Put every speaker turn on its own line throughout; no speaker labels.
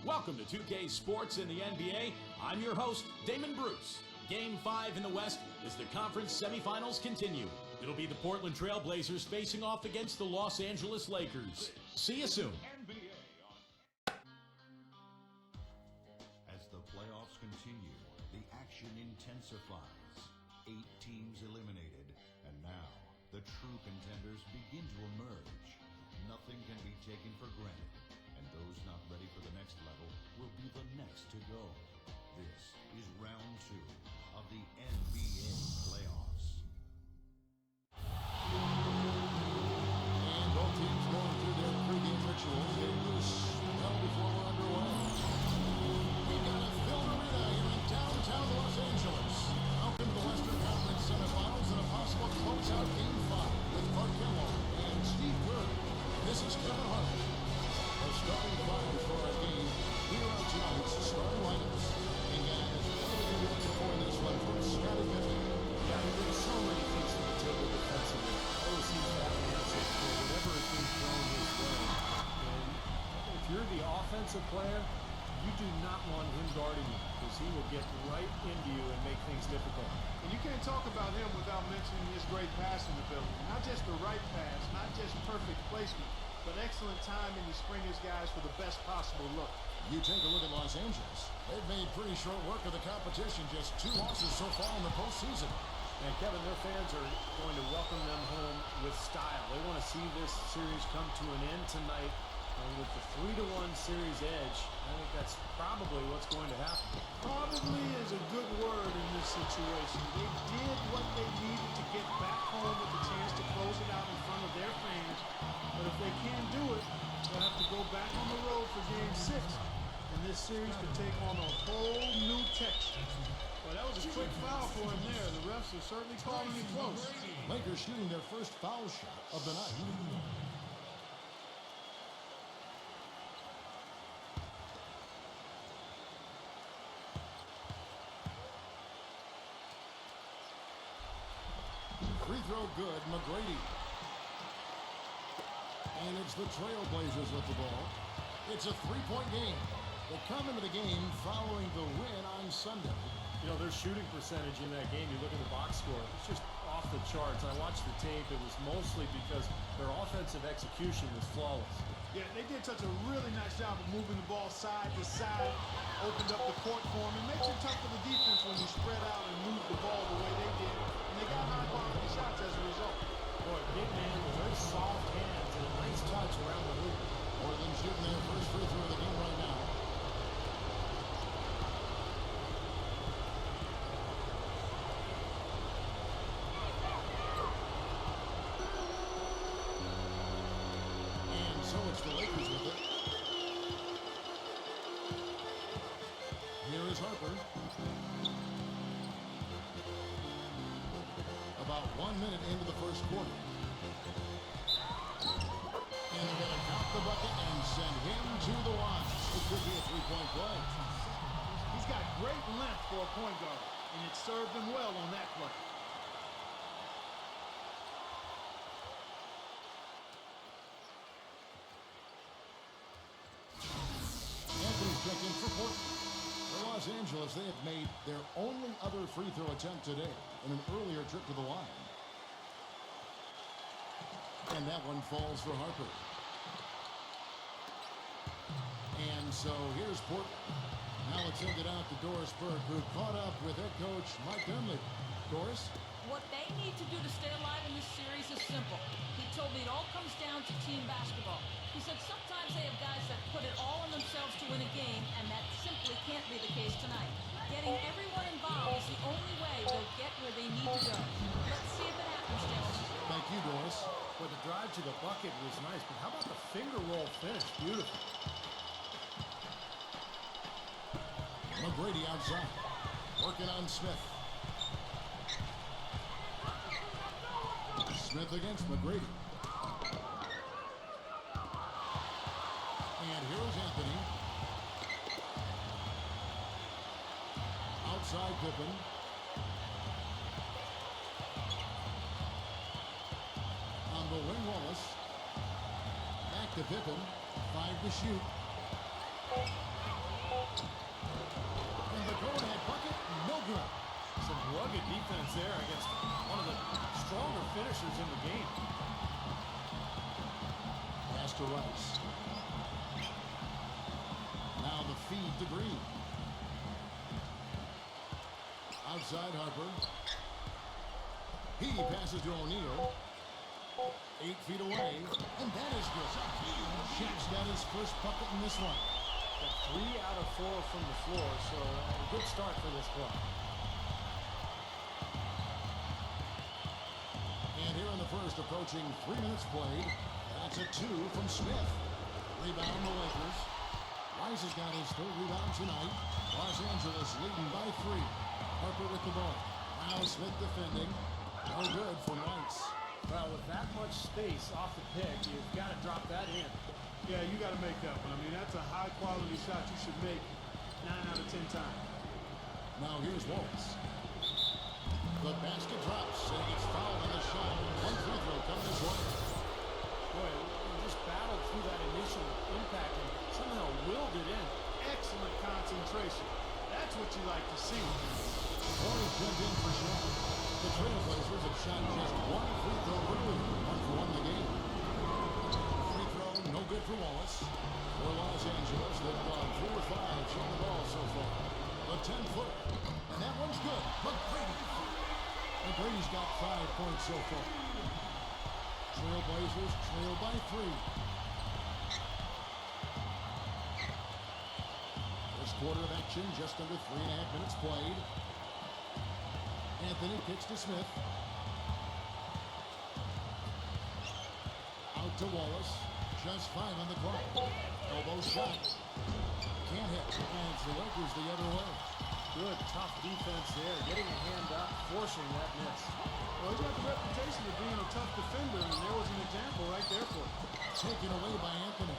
Welcome to 2K Sports in the NBA. I'm your host, Damon Bruce. Game 5 in the West as the conference semifinals continue. It'll be the Portland Trail Blazers facing off against the Los Angeles Lakers. See you soon.
As the playoffs continue, the action intensifies. 8 teams eliminated, and now the true contenders begin to emerge. Nothing can be taken for granted, and those not ready for the next level will be the next to go. This is round 2 of the NBA playoffs.
And both teams going through their pregame rituals, getting loose well before we're underway. We've got a filled arena here in downtown Los Angeles. Welcome to the Western Conference Semifinals and a possible closeout Game 5 with Mark Kellogg and Steve Kerr. This is Kevin Hart. The starting five for our game here on tonight's starting lineups. And guys, what are we going to be looking for in this one from Scottie Pippen?
Yeah, he brings so many things to the table defensively. Always seems to have an answer for whatever is being thrown his way. And if you're the offensive player, you do not want him guarding you because he will get right into you and make things difficult.
And you can't talk about him without mentioning his great passing ability. Not just the right pass, not just perfect placement, but excellent timing to spring his guys for the best possible look.
You take a look at Los Angeles. They've made pretty short work of the competition. Just 2 losses so far in the postseason.
And Kevin, their fans are going to welcome them home with style. They want to see this series come to an end tonight. And with the 3-1 series edge, I think that's probably what's going to happen.
Probably is a good word in this situation. They did what they needed to get back home with a chance to close it out in front of their fans. But if they can't do it, they'll have to go back on the road for Game 6. And this series could take on a whole new texture. Well, that was a quick foul for him there. The refs are certainly calling it close.
Lakers shooting their first foul shot of the night. Free throw good, McGrady. And it's the Trailblazers with the ball. It's a 3-point game. They come into the game following the win on Sunday.
You know, their shooting percentage in that game, you look at the box score, it's just off the charts. I watched the tape. It was mostly because their offensive execution was flawless.
Yeah, they did such a really nice job of moving the ball side to side, opened up the court for them. It makes it tough for the defense when you spread out and move the ball the way they did. And they got high-quality shots as a result.
Boy, big man with very soft hands and a nice touch around the hoop.
Portland shooting their first free throw of the game right now. And so it's the Lakers with it. Here is Harper. About 1 minute into the first quarter. And they're going to count the bucket and send him to the line. It could be a 3-point play.
He's got great length for a point guard, and it served him well on that play.
Anthony's checked in for Portland. For Los Angeles, they have made their only other free throw attempt today in an earlier trip to the line. And that one falls for Harper. And so here's Portland. Now let's send it out to Doris Burke, who caught up with head coach Mike Dunleavy. Doris?
What they need to do to stay alive in this series is simple. He told me it all comes down to team basketball. He said sometimes they have guys that put it all on themselves to win a game, and that simply can't be the case tonight. Getting everyone involved is the only way they'll get where they need to go. Let's see if it happens, Dennis.
Thank you, Doris.
Well, the drive to the bucket was nice, but how about the finger roll finish? Beautiful.
McGrady outside. Working on Smith. Smith against McGrady. And here's Anthony. Outside Pippen. On the wing, Wallace. Back to Pippen. 5 to shoot. Go-ahead bucket, no good.
Some rugged defense there against one of the stronger finishers in the game.
Pass to Rice. Now the feed to Green. Outside Harper. He passes to O'Neal. 8 feet away, and that is good. Shaq's got his first bucket in this one.
3 out of 4 from the floor, so a good start for this club.
And here in the first, approaching 3 minutes played. That's a 2 from Smith. Rebound the Lakers. Rice has got his third rebound tonight. Los Angeles leading by 3. Harper with the ball. Now Smith defending. No good from Rice.
Well, with that much space off the pick, you've got to drop that in.
Yeah, you got to make that one. I mean, that's a high-quality shot you should make 9 out of 10 times.
Now here's Wallace. The basket drops, and he gets fouled on the shot. One free throw coming his way.
Boy, he just battled through that initial impact and somehow willed it in.
Excellent concentration. That's what you like to see.
Warriors jumped in for Shaq. The Trailblazers have shot just one free throw earlier. 1 for 1 in the game. Free throw, no good for Wallace. For Los Angeles, they've gone 4 or 5 shooting the ball so far. The 10-footer. And that one's good. McGrady's got 5 points so far. Trailblazers trail by 3. First quarter of action, just under 3.5 minutes played. Anthony kicks to Smith. Out to Wallace. Just 5 on the clock. Elbow shot. Can't hit. And it's the Lakers the other way.
Good, tough defense there. Getting a hand up, forcing that miss.
Well, he's got the reputation of being a tough defender, and there was an example right there for him.
Taken away by Anthony.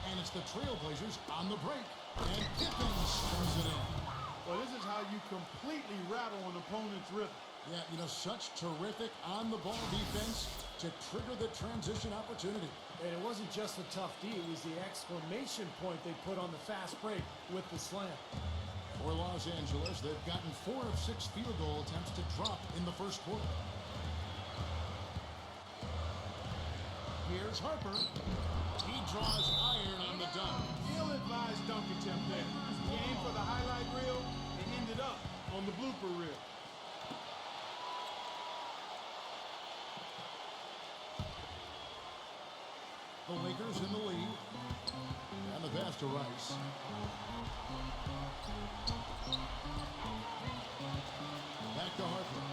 And it's the Trailblazers on the break. And Pippen scores it in.
Well, this is how you completely rattle an opponent's rhythm.
Yeah, you know, such terrific on-the-ball defense to trigger the transition opportunity.
And it wasn't just the tough D, it was the exclamation point they put on the fast break with the slam.
For Los Angeles, they've gotten 4 of 6 field goal attempts to drop in the first quarter. Here's Harper. He draws iron on the dunk.
Ill-advised dunk attempt there. He aimed for the highlight reel and ended up on the blooper reel.
The Lakers in the lead. And the pass to Rice. Back to Harper.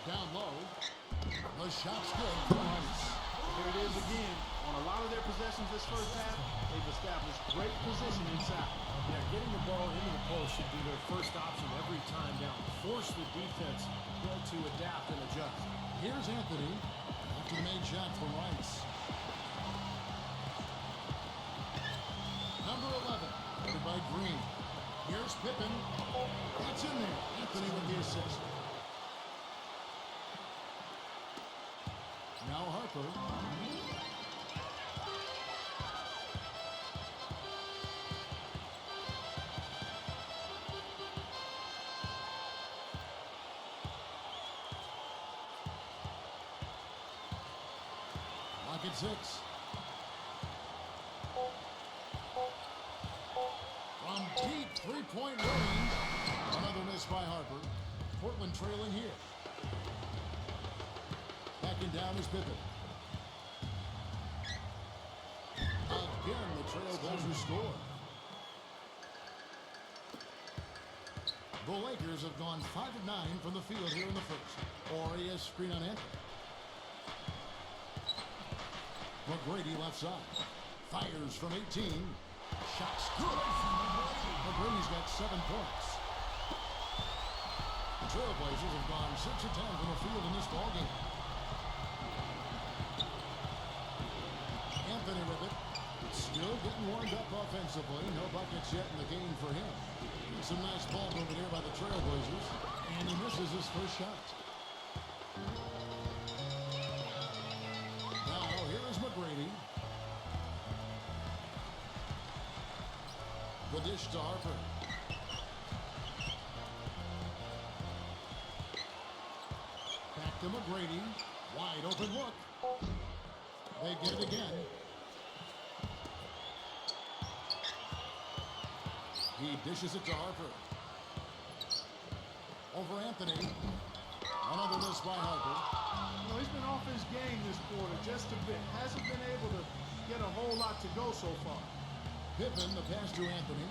Down low. The shot's good for Rice.
Here it is again. On a lot of their possessions this first half, they've established great position inside.
Yeah, getting the ball into the post should be their first option every time down. Force the defense to adapt and adjust.
Here's Anthony. After the made shot from Rice. Number 11. Headed by Green. Here's Pippen. That's in there. Anthony with the assist. Now Harper. Lock at 6. From deep three-point range. Another miss by Harper. Portland trailing here. Backing down is Pippen. Again, the Trailblazers score. The Lakers have gone 5 of 9 from the field here in the first. Oria's screen on Anthony. McGrady left side. Fires from 18. Shot's good. McGrady's got 7 points. The Trailblazers have gone 6 of 10 from the field in this ballgame. Anthony with it. Still getting warmed up offensively. No buckets yet in the game for him. Some nice ball movement here by the Trailblazers. And he misses his first shot. Now, here is McGrady. the dish to Harper. Back to McGrady. Wide open look. They get it again. He dishes it to Harper. Over Anthony. Another miss by Harper.
You know, he's been off his game this quarter just a bit. Hasn't been able to get a whole lot to go so far.
Pippen, the pass to Anthony.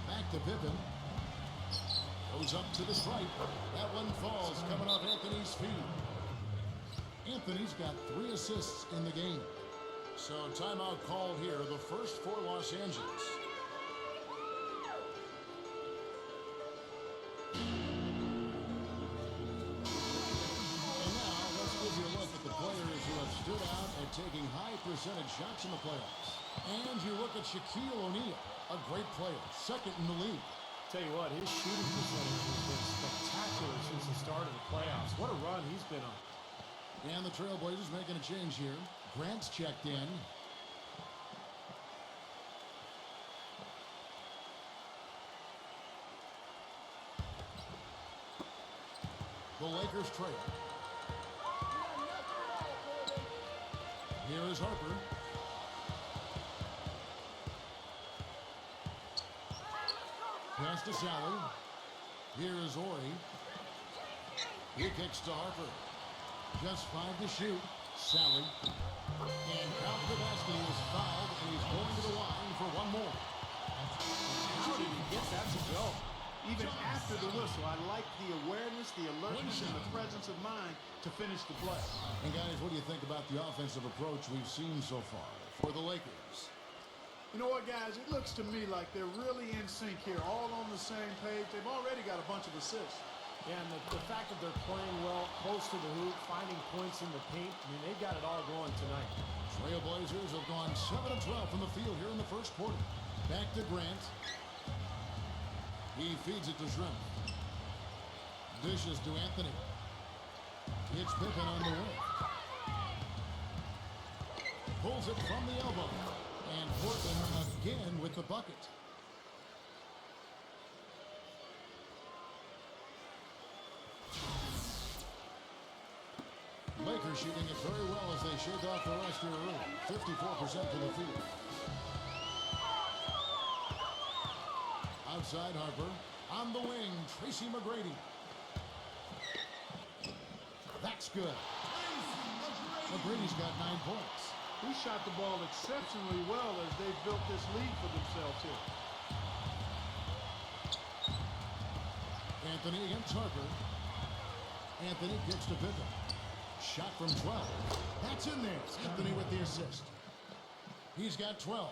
Back to Pippen. Goes up to the stripe. That one falls, coming off Anthony's feet. Anthony's got 3 assists in the game. So timeout called here, the first for Los Angeles. And now let's give you a look at the players who have stood out at taking high percentage shots in the playoffs. And you look at Shaquille O'Neal, a great player, second in the league.
Tell you what, his shooting percentage has been spectacular since the start of the playoffs. What a run he's been on.
And the Trailblazers making a change here. Grant's checked in. The Lakers trail. Here is Harper. Pass to Sally. Here is Ori. He kicks to Harper. Just 5 to shoot. Sally. And Count the basket. He is fouled, and he's going to the line for one more.
How did he get that to go?
Even after the whistle, I like the awareness, the alertness, and the presence of mind to finish the play.
And guys, what do you think about the offensive approach we've seen so far for the Lakers?
You know what, guys? It looks to me like they're really in sync here, all on the same page. They've already got a bunch of assists.
Yeah, and the fact that they're playing well, close to the hoop, finding points in the paint, I mean, they've got it all going tonight.
Trailblazers have gone 7 of 12 from the field here in the first quarter. Back to Grant. He feeds it to Shrimp. Dishes to Anthony. It's Pippen on the wing. Pulls it from the elbow. And Portland again with the bucket. Lakers shooting it very well as they shake off the rest of the room. 54% to the field. Outside Harper. On the wing, Tracy McGrady. That's good. McGrady's got 9 points.
He shot the ball exceptionally well as they've built this lead for themselves here.
Anthony against Harper. Anthony kicks to Pippen. Shot from 12. That's in there. Anthony with the assist. He's got 12.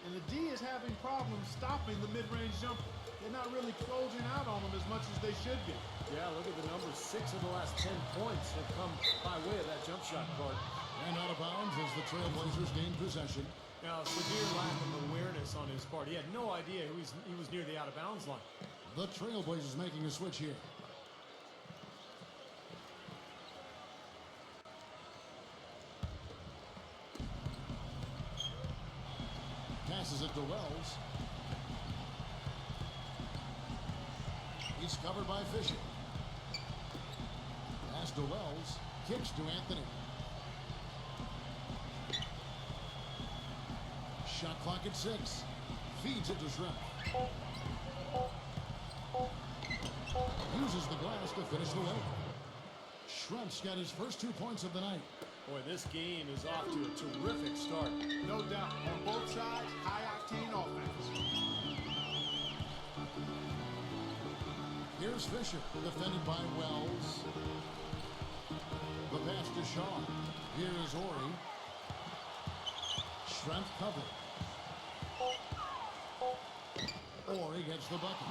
And the D is having problems stopping the mid-range jumper. They're not really closing out on them as much as they should be.
Yeah, look at the numbers. 6 of the last 10 points have come by way of that jump shot, Clark.
And out of bounds as the Trailblazers gain possession.
Now, severe lack of awareness on his part. He had no idea he was near the out-of-bounds line.
The Trailblazers making a switch here. Passes it to Wells. He's covered by Fisher. Pass to Wells. Kicks to Anthony. Shot clock at 6. Feeds it to Shrimp. Uses the glass to finish the way. Shrimp's got his first 2 points of the night.
Boy, this game is off to a terrific start.
No doubt. On both sides, high-octane offense.
Here's Fisher, defended by Wells. The pass to Shaw. Here is Ori. Shrimp covered. Ori gets the bucket.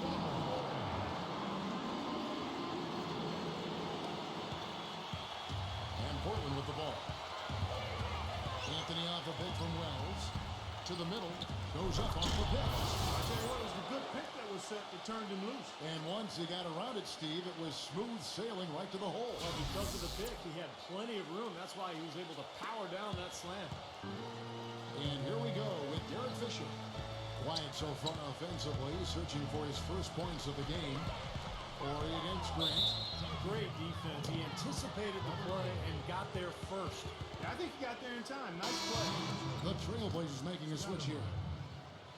And Portland with the ball. Anthony off a bit from Wells. To the middle. Goes up off the pitch.
I tell you what, it was the good pick that was set that turned him loose.
And once he got around it, Steve, it was smooth sailing right to the hole.
Well, because of the pick, he had plenty of room. That's why he was able to power down that slam.
And here we go with Derek Fisher. Quiet so far offensively, searching for his first points of the game. Corey against Grant.
Great defense. He anticipated the play and got there first.
Yeah, I think he got there in time. Nice play.
The Trailblazers making a switch here.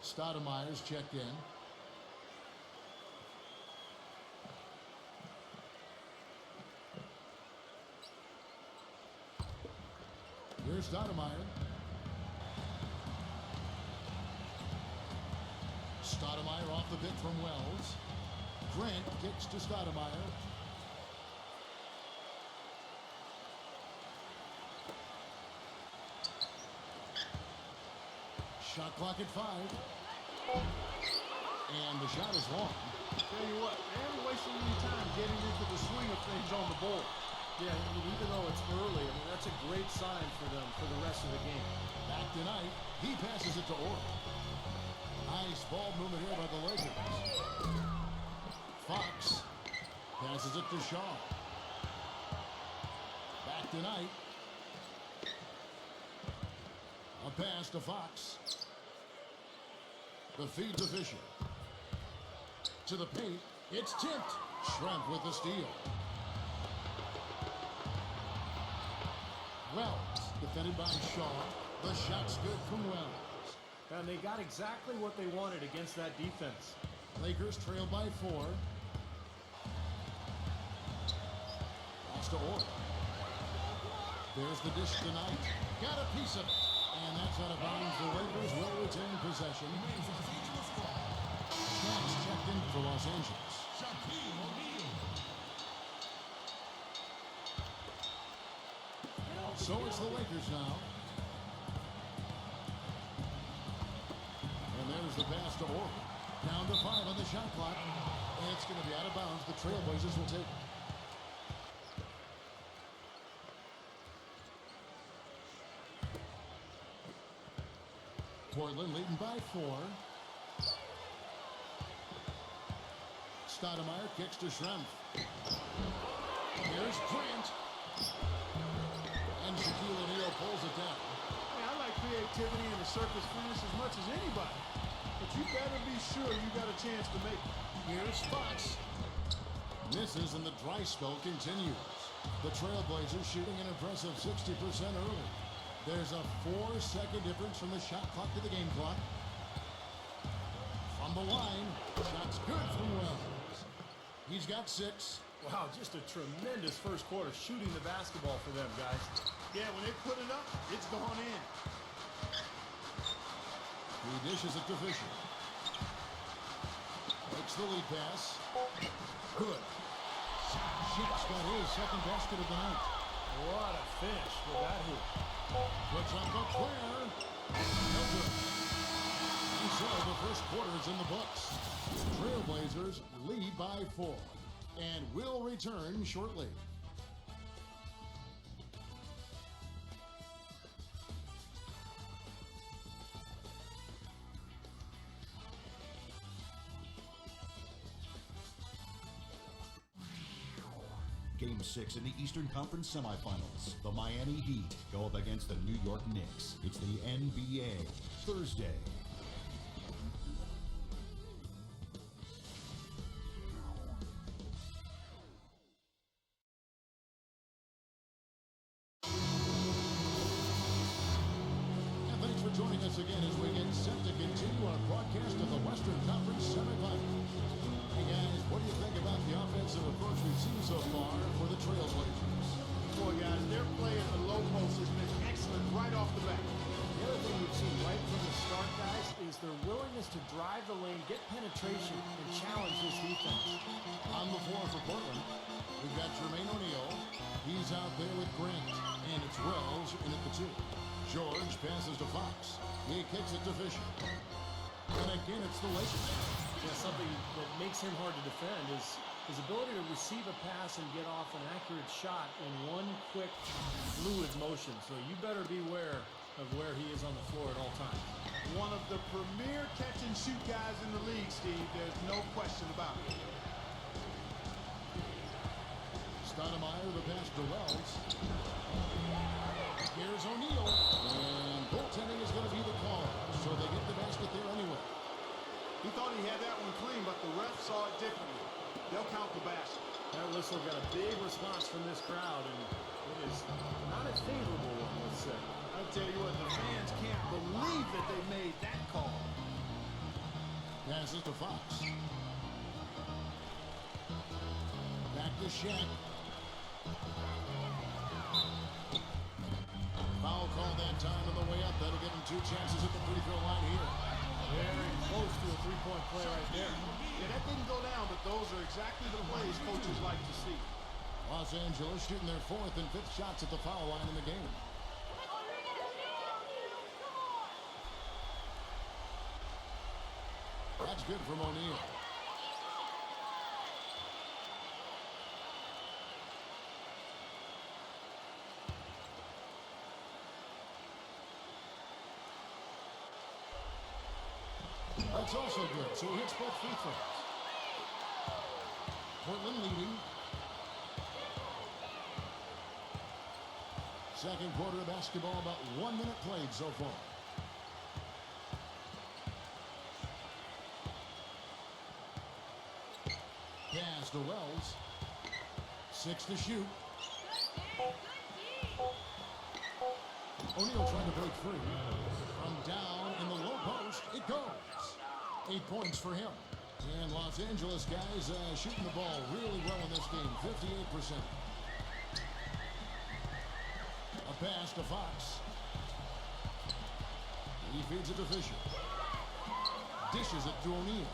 Stoudemire's checked in. Here's Stoudemire. Stoudemire off the pick from Wells. Grant kicks to Stoudemire. Shot clock at 5. And the shot is long.
Tell you what, they haven't wasted any time getting into the swing of things on the board.
Yeah, I mean, even though it's early, I mean, that's a great sign for them for the rest of the game.
Back tonight, he passes it to Orr. Nice ball movement here by the Lakers. Fox passes it to Shaw. Back tonight. A pass to Fox. The feed to Fisher. To the paint. It's tipped. Schrempf with the steal. Wells defended by Shaw. The shot's good from Wells.
And they got exactly what they wanted against that defense.
Lakers trail by 4. Pass to Orr. There's the dish tonight. Got a piece of it. And that's out of bounds. The Lakers will retain possession. Shaq's checked in for Los Angeles.
Shaquille O'Neal.
So it's the Lakers now. And there's the pass to Orr. Down to 5 on the shot clock. And it's going to be out of bounds. The Trailblazers will take it. Portland leading by 4. Stoudemire kicks to Schrempf. Here's Grant. And Shaquille O'Neal pulls it down.
Man, I like creativity in the surface finish as much as anybody. But you better be sure you got a chance to make it.
Here's Fox. Misses and the dry spell continues. The Trailblazers shooting an impressive 60% early. There's a 4-second difference from the shot clock to the game clock. From the line, shot's good from Wells. He's got 6.
Wow, just a tremendous first quarter shooting the basketball for them, guys.
Yeah, when they put it up, it's gone in.
He dishes it to Fisher. Makes the lead pass. Good. Shaq's got his second basket of the night.
What a finish with that hoop.
Puts up a clear. No good. And so the first quarter is in the books. Trailblazers lead by 4. And will return shortly.
Game 6 in the Eastern Conference Semifinals. The Miami Heat go up against the New York Knicks. It's the NBA. Thursday.
And thanks for joining us again as we get set to continue our broadcast of the Western Conference Semifinals. Hey guys, what do you think about the offensive approach we've seen so far for the Trailblazers?
Boy, guys, their play at the low post has been excellent right off the bat.
The other thing we've seen right from the start, guys, is their willingness to drive the lane, get penetration, and challenge this defense.
On the floor for Portland, we've got Jermaine O'Neal. He's out there with Grant. And it's Wells in at the 2. George passes to Fox. He kicks it to Fisher. And again, it's the Lakers.
Yeah, something that makes him hard to defend is his ability to receive a pass and get off an accurate shot in one quick, fluid motion. So you better beware of where he is on the floor at all times.
One of the premier catch-and-shoot guys in the league, Steve. There's no question about it.
Stoudemire, the pass to Wells. Here's O'Neal. And goaltending is going to be the call. So they get the basket there anyway.
He thought he had that one clean, but the ref saw it differently. They'll count the basket.
That whistle got a big response from this crowd, and it is not a favorable one, let's say.
I tell you what, the fans can't believe that they made that call.
Passes to Fox. Back to Shaq. Foul call that time on the way up. That'll give him 2 chances at the free throw line here.
Very close to a three-point play right there.
Yeah, that didn't go down, but those are exactly the plays coaches like to see.
Los Angeles shooting their 4th and 5th shots at the foul line in the game. That's good from O'Neal. That's also good. So he hits both free throws. Portland leading. Second quarter of basketball, about 1 minute played so far. Pass to Wells. 6 to shoot. O'Neal trying to break free. From down in the low post, it goes. 8 points for him. And Los Angeles guys shooting the ball really well in this game, 58%. A pass to Fox. He feeds it to Fisher. Dishes it to O'Neal.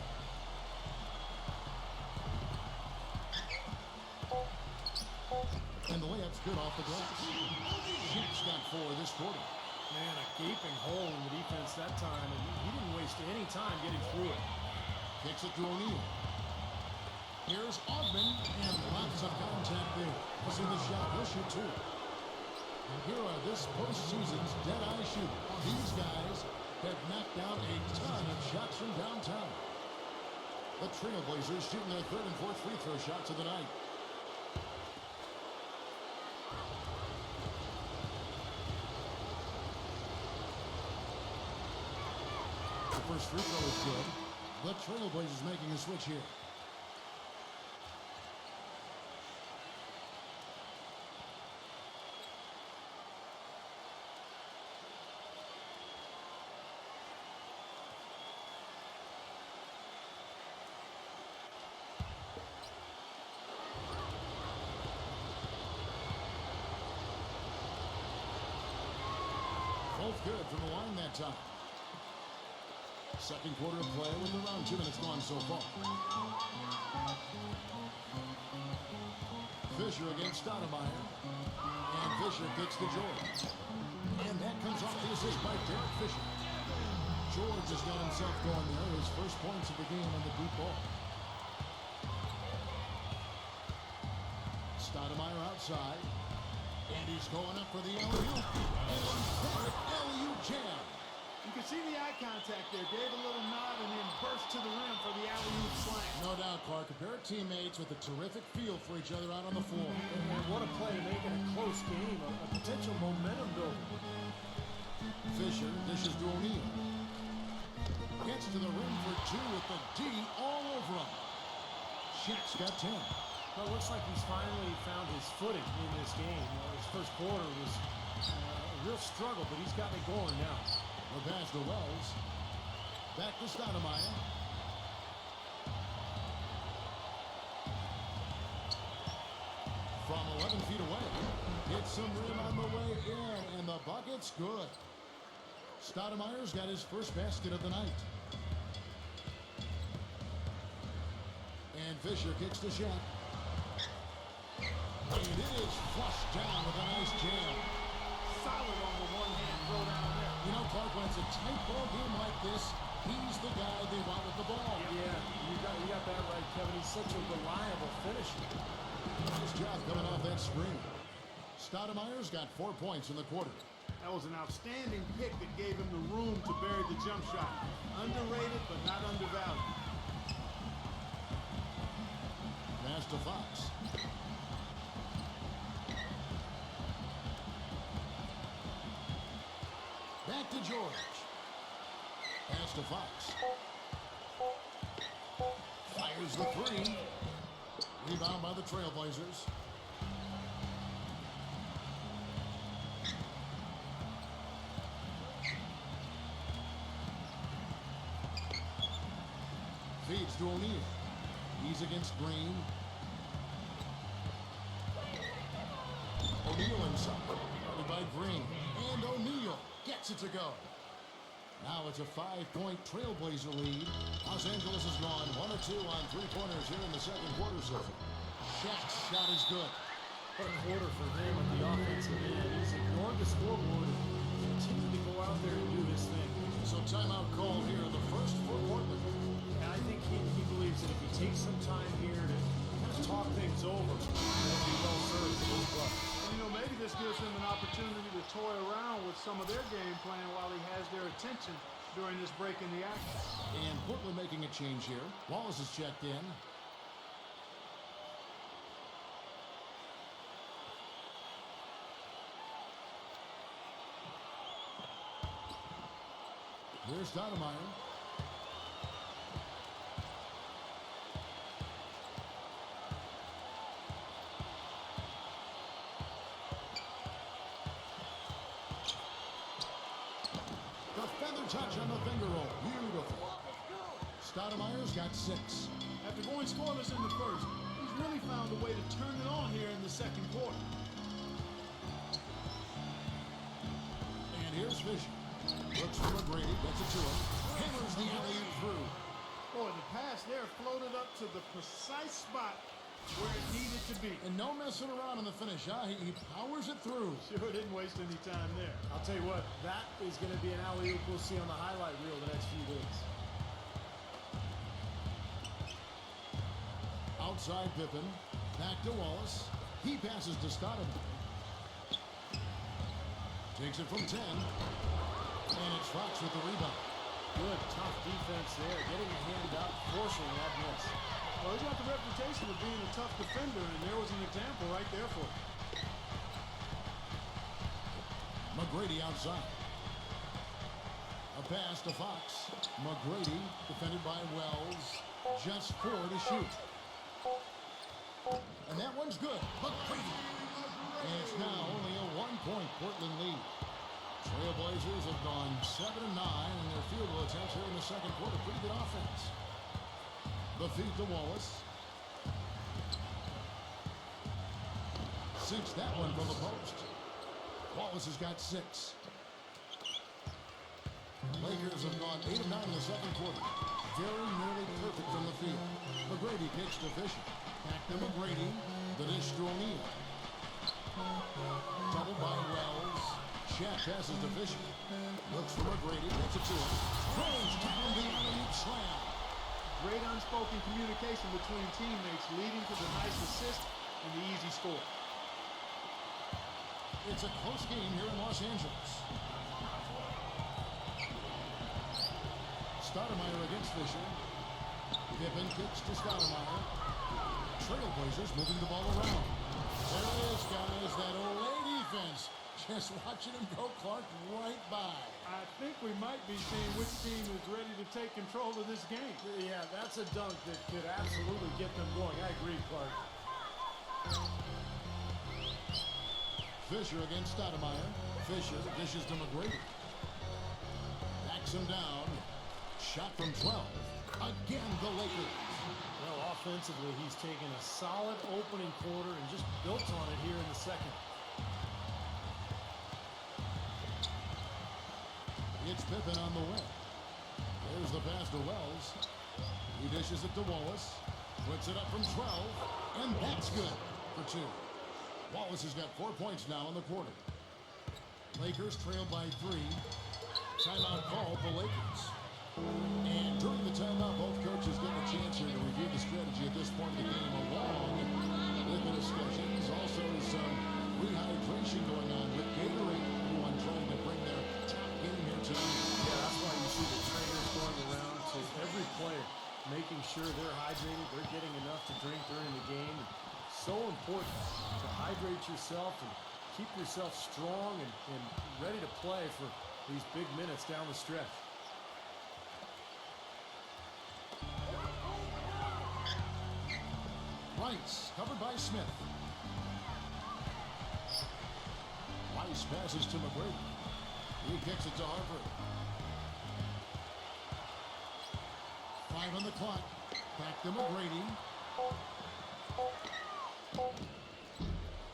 And the layup's good off the glass. Shaq's got 4 this quarter.
Man, a gaping hole in the defense that time, and he didn't waste any time getting through it.
Kicks it to O'Neal. Here's Ogman, and lots of contact there. Missing the shot. He'll shoot 2. And here are this postseason's dead-eye shooters. These guys have knocked down a ton of shots from downtown. The Trailblazers shooting their 3rd and 4th free throw shots of the night. The first free throw is good. The Trailblazers making a switch here. Both good from the line that time. Second quarter of play with around 2 minutes gone so far. Fisher against Stoudemire. And Fisher kicks to George. And that comes off the assist by Derek Fisher. George has got himself going there. His first points of the game on the deep ball. Stoudemire outside. And he's going up for the alley-oop. And alley-oop jam.
You can see the eye contact there. Gave a little nod and then burst to the rim for the alley-oop slam.
No doubt, Clark. A pair of teammates with a terrific feel for each other out on the floor.
And what a play to make it a close game, a potential momentum builder.
Fisher dishes to O'Neal. Gets to the rim for 2 with the D all over him. Shaq's got 10.
Well, it looks like he's finally found his footing in this game. His first quarter was a real struggle, but he's got it going now.
The pass to Wells. Back to Stoudemire. From 11 feet away. Hits some rim on the way in, and the bucket's good. Stoudemire's got his first basket of the night. And Fisher kicks to Shaq. And it is flushed down with a nice jam.
Solid on the one-hand throw down there.
You know, Clark, when it's a tight ball game like this, he's the guy they want with the ball.
Yeah, you got that right, Kevin. He's such a reliable finisher.
Nice job coming off that screen. Stoudemire's got 4 points in the quarter.
That was an outstanding pick that gave him the room to bury the jump shot. Underrated, but not undervalued.
Pass to Fox. Back to George. Pass to Fox. Fires the three. Rebound by the Trailblazers. Feeds to O'Neal. He's against Green. O'Neal himself. Guarded by Green. And O'Neal gets it to go. Now it's a 5-point Trailblazer lead. Los Angeles has gone 1 of 2 on three-pointers here in the second quarter so far. Shaq's shot is good.
What a quarter for him at the offensive end. He's ignored the scoreboard and continued to go out there and do his thing.
So timeout call here, the first for Portland.
And I think he believes that if he takes some time here to kind of talk things over, he'll be well served for his club.
You know, maybe this gives him an opportunity to toy around with some of their game plan while he has their attention during this break in the action.
And Portland making a change here. Wallace is checked in. Here's Stoudemire. The feather touch on the finger roll. Beautiful. Stoudemire's got 6.
After going scoreless in the first, he's really found a way to turn it on here in the second quarter.
And here's Fisher. Looks for McGrady. Gets it to him. Hammers the alley-oop through.
Boy, the pass there floated up to the precise spot where it needed to be.
And no messing around in the finish, huh? He powers it through.
Sure didn't waste any time there.
I'll tell you what, that is going to be an alley-oop we'll see on the highlight reel the next few days.
Outside Pippen. Back to Wallace. He passes to Stoudemire. Takes it from 10. And it's Fox with the rebound.
Good, tough defense there. Getting a hand up, forcing that miss.
Well, he's got the reputation of being a tough defender, and there was an example right there for him.
McGrady outside. A pass to Fox. McGrady defended by Wells. Just 4 to shoot. And that one's good. McGrady. And it's now only a 1-point Portland lead. Trailblazers have gone 7-9 in their field goal attempts here in the second quarter. Pretty good offense. The feed to Wallace. Sinks that one from the post. Wallace has got 6. Lakers have gone 8 of 9 in the second quarter. Very nearly perfect from the field. McGrady kicks to Fisher. Back to McGrady. The dish to O'Neal. Doubled by Wells. Shaq passes to Fisher. Looks for McGrady. Gets it to him. Throws down the alley-oop slam.
Great unspoken communication between teammates leading to the nice assist and the easy score.
It's a close game here in Los Angeles. Stoudemire against Fisher. Pippen kicks to Stoudemire. Trailblazers moving the ball around. There it is, guys. That Olay defense. Just watching him go, Clark, right by.
I think we might be seeing which team is ready to take control of this game.
Yeah, that's a dunk that could absolutely get them going. I agree, Clark.
Fisher against Stoudemire. Fisher dishes to McGrady. Backs him down. Shot from 12. Again, the Lakers.
Well, offensively, he's taken a solid opening quarter and just built on it here in the second.
It's Pippen on the wing. There's the pass to Wells. He dishes it to Wallace. Puts it up from 12. And that's good for 2. Wallace has got 4 points now in the quarter. Lakers trail by 3. Timeout called the Lakers. And during the timeout, both coaches get a chance here to review the strategy at this point in the game, along with the discussions. Also some rehydration going on with Gatorade. Everyone trying to
hydrate yourself and keep yourself strong and ready to play for these big minutes down the stretch.
Rice covered by Smith. Rice passes to McGrady. He kicks it to Harper. 5 on the clock. Back to McGrady.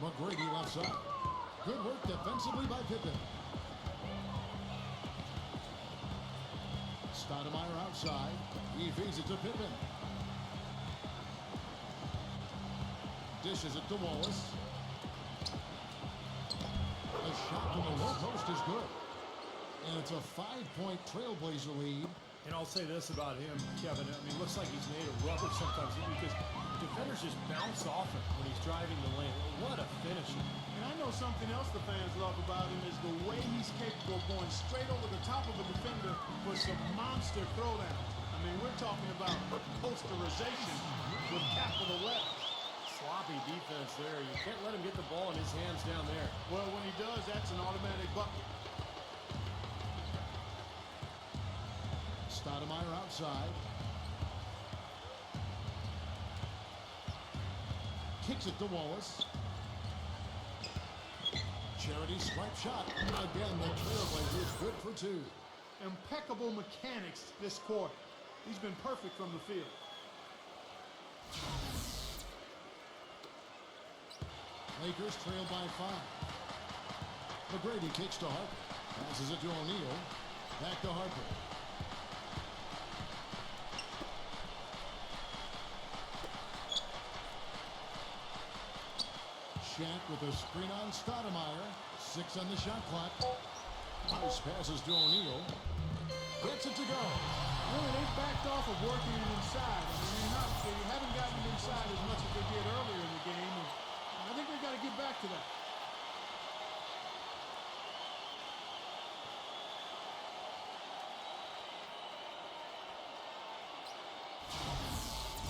McGrady left side. Good work defensively by Pippen. Stoudemire outside. He feeds it to Pippen. Dishes it to Wallace. The shot from the low post is good. And it's a 5-point Trailblazer lead.
And I'll say this about him, Kevin. I mean, it looks like he's made of rubber sometimes because defenders just bounce off him when he's driving the lane. What a finisher.
And I know something else the fans love about him is the way he's capable of going straight over the top of a defender for some monster throwdown. I mean, we're talking about posterization with capital letters.
Sloppy defense there. You can't let him get the ball in his hands down there.
Well, when he does, that's an automatic bucket.
Stoudemire outside. Kicks it to Wallace. Charity swipe shot. Again, the Trailblazers good for 2.
Impeccable mechanics this quarter. He's been perfect from the field.
Lakers trail by 5. McGrady kicks to Harper. Passes it to O'Neal. Back to Harper. Shaq with a screen on Stoudemire. 6 on the shot clock. Rice passes to O'Neal. Gets it to go.
Really, they backed off of working it inside. I mean, they haven't gotten it inside as much as they did earlier in the game. And I think they've got to get back to that.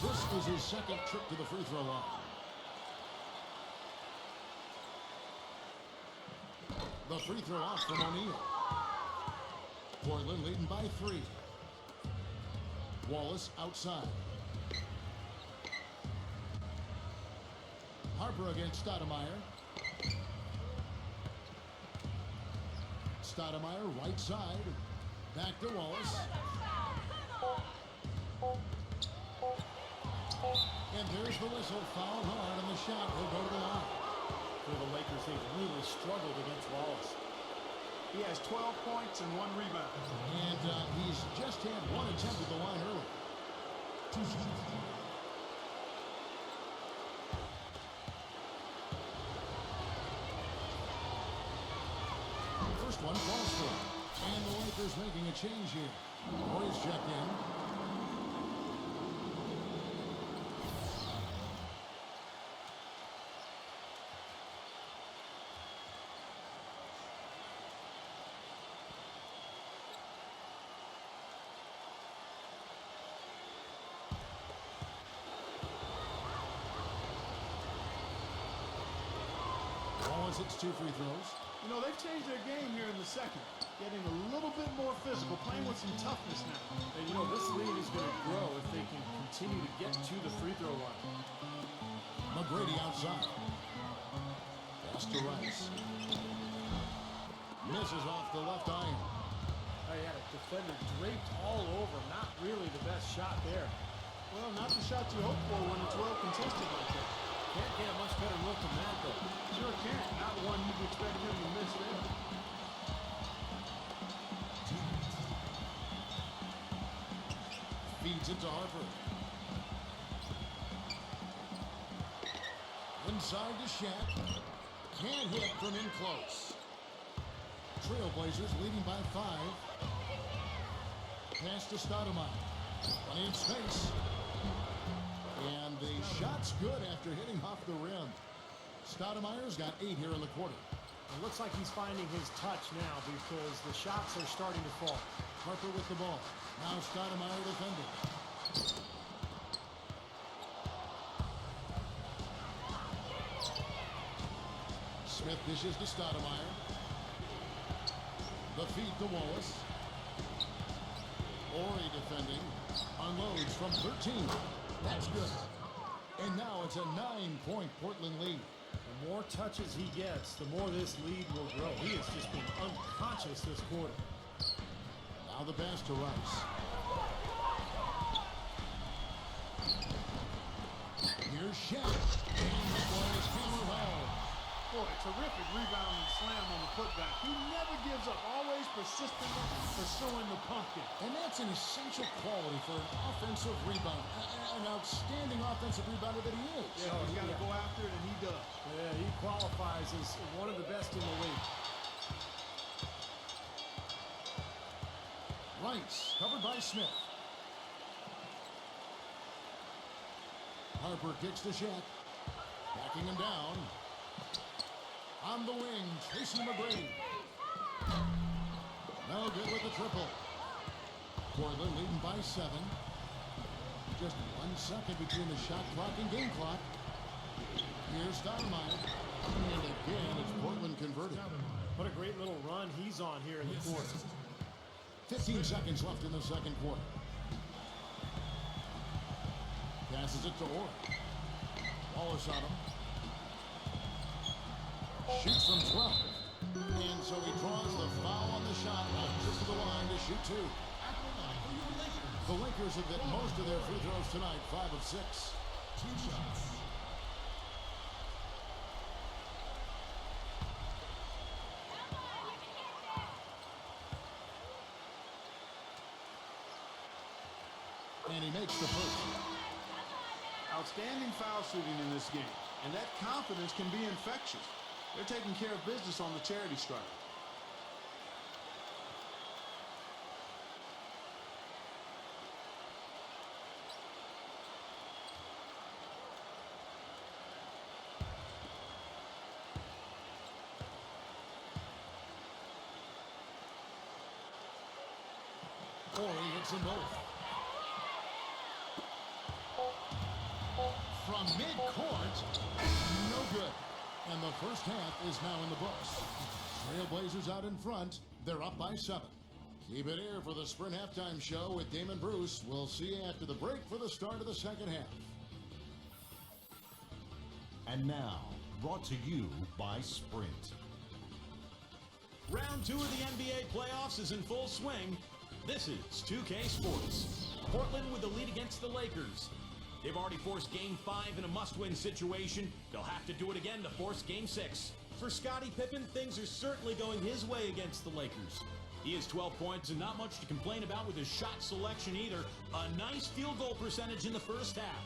This is his second trip to the free throw line. The free throw off from O'Neal. Portland leading by 3. Wallace outside. Harper against Stoudemire. Stoudemire right side. Back to Wallace. And there's the whistle. Foul hard on the shot. He'll go to the line.
For the Lakers, they've really struggled against Wallace.
He has 12 points and 1 rebound.
And he's just had 1 attempt at the line early. First one falls for him. And the Lakers making a change here. Boys check in. Wallace hits 2 free throws.
You know, they've changed their game here in the second. Getting a little bit more physical, playing with some toughness now.
And, you know, this lead is going to grow if they can continue to get to the free throw line.
McGrady outside. Pass to Rice. Misses off the left iron.
He had a defender draped all over. Not really the best shot there.
Well, not the shot you hope for when it's well contested like that.
Can't get a much better look than that, though.
Sure can't. Not one you'd expect him to miss there.
Feeds it to Harper. Inside to Shaq. Can't hit from in close. Trailblazers leading by 5. Pass to Stoudemire. Plenty of space. And the shot's good after hitting off the rim. Stoudemire's got 8 here in the quarter.
It looks like he's finding his touch now because the shots are starting to fall.
Harper with the ball. Now Stoudemire defending. Smith dishes to Stoudemire. The feed to Wallace. Ori defending. Unloads from 13. That's good. And now it's a 9-point Portland lead.
The more touches he gets, the more this lead will grow. He has just been unconscious this quarter.
Now the pass to Rice. Here's Shaq. And the ball is hammered home.
Boy, terrific rebound and slam on the putback. He never gives up, always persistently pursuing the pumpkin.
And that's an essential quality for an offensive rebound. An outstanding offensive rebounder that he is.
Yeah, he's got to go after it, and he does.
Yeah, he qualifies as one of the best in the league.
Rice, covered by Smith. Harper kicks to Shaq. Backing him down. On the wing, Tracy McGrady. No good with the triple. Portland leading by 7. Just 1 second between the shot clock and game clock. Here's Stoudemire. And again, it's Portland converted.
What a great little run he's on here in the quarter.
15 seconds left in the second quarter. Passes it to Orr. Wallace on him. Shoots from 12. And so he draws the foul on the shot line. Just to the line to shoot 2. The Lakers have hit most of their free throws tonight, 5 of 6. 2 shots. And he makes the first.
Outstanding foul shooting in this game, and that confidence can be infectious. They're taking care of business on the charity stripe.
Ori hits them both. From midcourt, no good. And the first half is now in the books. Trailblazers out in front. They're up by 7. Keep it here for the Sprint Halftime Show with Damon Bruce. We'll see you after the break for the start of the second half.
And now, brought to you by Sprint.
Round 2 of the NBA playoffs is in full swing. This is 2K Sports. Portland with the lead against the Lakers. They've already forced Game 5 in a must-win situation. They'll have to do it again to force Game 6. For Scottie Pippen, things are certainly going his way against the Lakers. He has 12 points and not much to complain about with his shot selection either. A nice field goal percentage in the first half.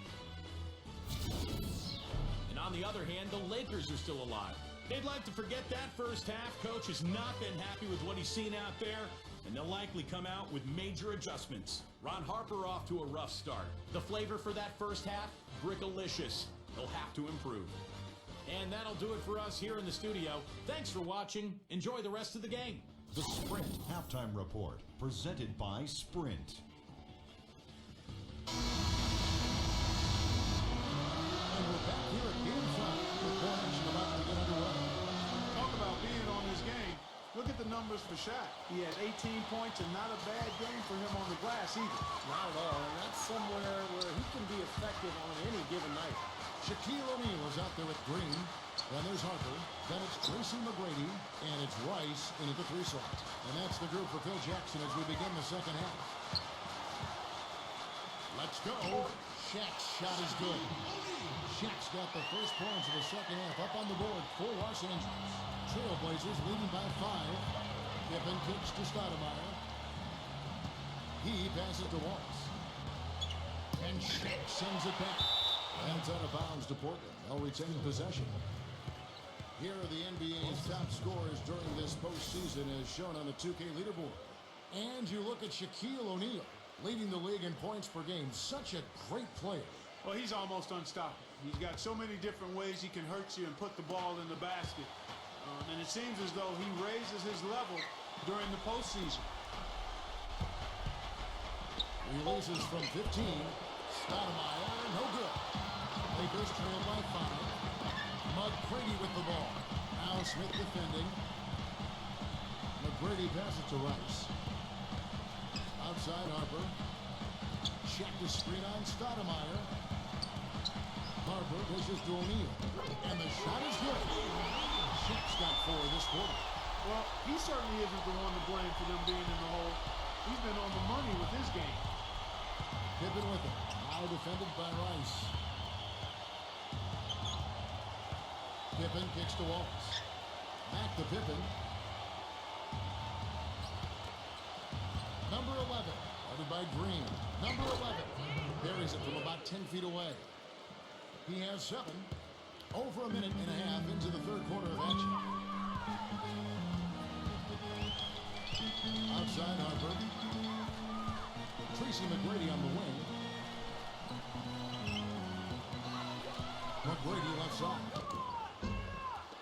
And on the other hand, the Lakers are still alive. They'd like to forget that first half. Coach has not been happy with what he's seen out there, and they'll likely come out with major adjustments. Ron Harper off to a rough start. The flavor for that first half, brickalicious. They'll have to improve. And that'll do it for us here in the studio. Thanks for watching. Enjoy the rest of the game.
The Sprint Halftime Report, presented by Sprint.
And we're back here at Game 5. The formation about to get underway.
Talk about being on his game. Look at the numbers for Shaq. He had 18 points and not a bad game for him on the glass either.
Not at all, and that's somewhere where he can be effective on any given night.
Shaquille O'Neal is out there with Green. Then there's Harper. Then it's Tracy McGrady. And it's Rice into the 3 slot. And that's the group for Phil Jackson as we begin the second half. Let's go. Shaq's shot is good. Shaq's got the first points of the second half up on the board for Los Angeles. Trailblazers leading by 5. Pippen kicks to Stoudemire. He passes to Wallace. And Shaq sends it back. And it's out of bounds to Portland. They'll retain possession. Here are the NBA's top scorers during this postseason as shown on the 2K leaderboard. And you look at Shaquille O'Neal, leading the league in points per game. Such a great player.
Well, he's almost unstoppable. He's got so many different ways he can hurt you and put the ball in the basket. And it seems as though he raises his level during the postseason.
Releases from 15. Stoudemire, no good. Lakers trail by 5. McGrady with the ball. Now Now Smith defending. McGrady passes to Rice. Outside Harper. Shaq the screen on Stoudemire. Harper pushes to O'Neal. And the shot is good. Shaq's got 4 this quarter.
Well, he certainly isn't the one to blame for them being in the hole. He's been on the money with his game.
Pippen with it. Now defended by Rice. Pippen kicks to Wallace. Back to Pippen. Number 11. Guarded by Green. Number 11. Buries it from about 10 feet away. He has 7. Over a minute and a half into the third quarter of action. Outside Harper. Tracy McGrady on the wing. McGrady left side.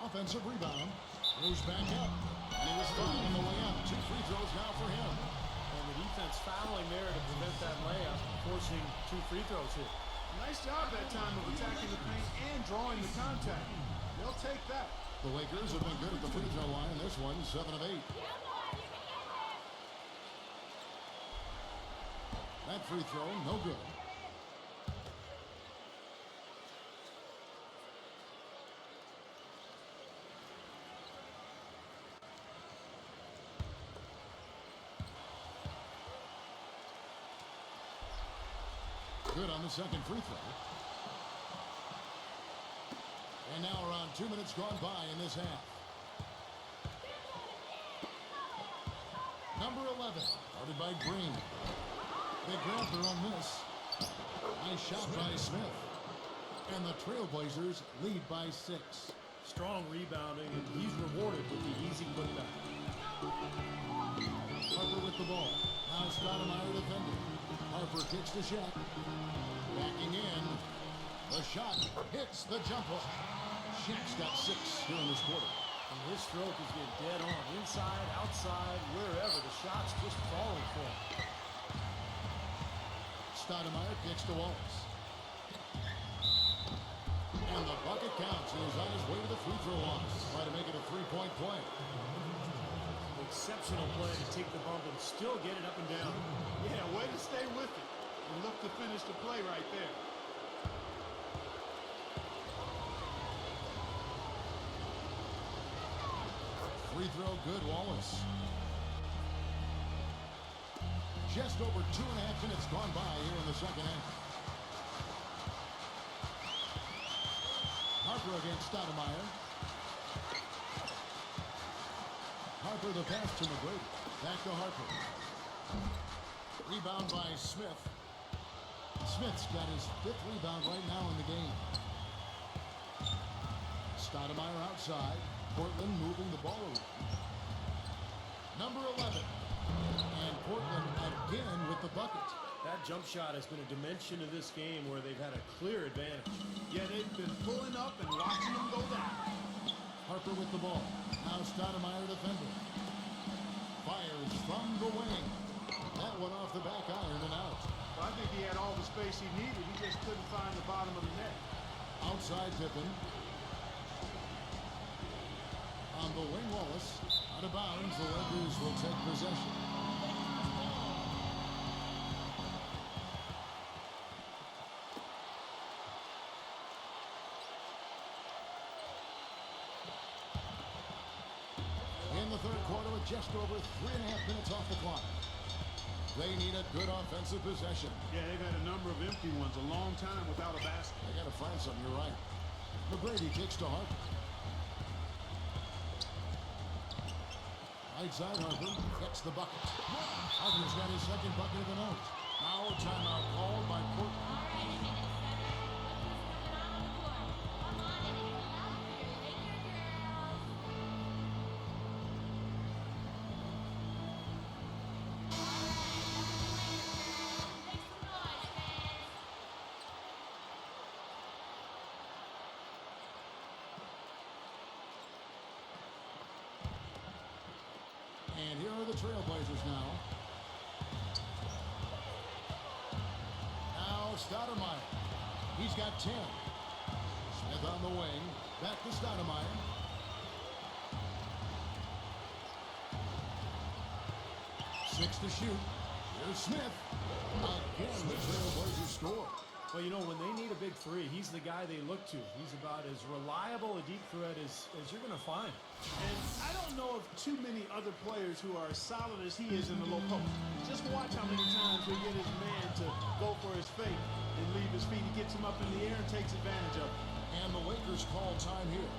Offensive rebound. Goes back up. And he was fouled on the way up. 2 free throws now for him.
And the defense fouling there to prevent that layup, forcing 2 free throws here.
Nice job that time of attacking the paint and drawing the contact. They'll take that.
The Lakers have been good at the free throw line. This one, 7 of 8. That free throw, no good. Good on the second free throw. And now around 2 minutes gone by in this half. Number 11, guarded by Green. They grabbed her on this. Nice shot by Smith. And the Trailblazers lead by 6.
Strong rebounding, and he's rewarded with the easy putback.
Harper with the ball. Now Stoudemire defending. Harper kicks to Shaq. Backing in. The shot hits the jumper. Shaq's got 6 here in this quarter.
And his stroke is getting dead on. Inside, outside, wherever. The shot's just falling for him.
Stoudemire kicks to Wallace. And the bucket counts. He is on his way to the free throw line. Try to make it a 3-point play.
Exceptional play to take the bump and still get it up and down.
Yeah, way to stay with it and look to finish the play right there.
Free throw good, Wallace. Just over 2.5 minutes gone by here in the second half. Harper against Stoudemire. Harper the pass to McGrady. Back to Harper. Rebound by Smith. Smith's got his 5th rebound right now in the game. Stoudemire outside. Portland moving the ball around. Number 11. And Portland again with the bucket.
That jump shot has been a dimension of this game where they've had a clear advantage.
Yeah, they've been pulling up and watching them go down.
Harper with the ball. Now Stoudemire defending. Fires from the wing. That one off the back iron and out.
Well, I think he had all the space he needed. He just couldn't find the bottom of the net.
Outside Pippen. On the wing, Wallace. Out of bounds, the Lakers will take possession. In the third quarter with just over 3.5 minutes off the clock. They need a good offensive possession.
Yeah, they've had a number of empty ones a long time without a basket.
They got to find something, you're right. McGrady kicks to Harper. Right side, Harper gets the bucket. Harper's got his second bucket of the night. Now a timeout called by Portland. And here are the Trailblazers now. Now Stoudemire. He's got 10. Smith on the wing. Back to Stoudemire. 6 to shoot. Here's Smith. Again, the Trailblazers score.
Well, you know, when they need a big three, he's the guy they look to. He's about as reliable a deep threat as you're going to find.
And I don't know of too many other players who are as solid as he is in the low post. Just watch how many times we get his man to go for his fake and leave his feet. He gets him up in the air and takes advantage of it.
And the Lakers call time here.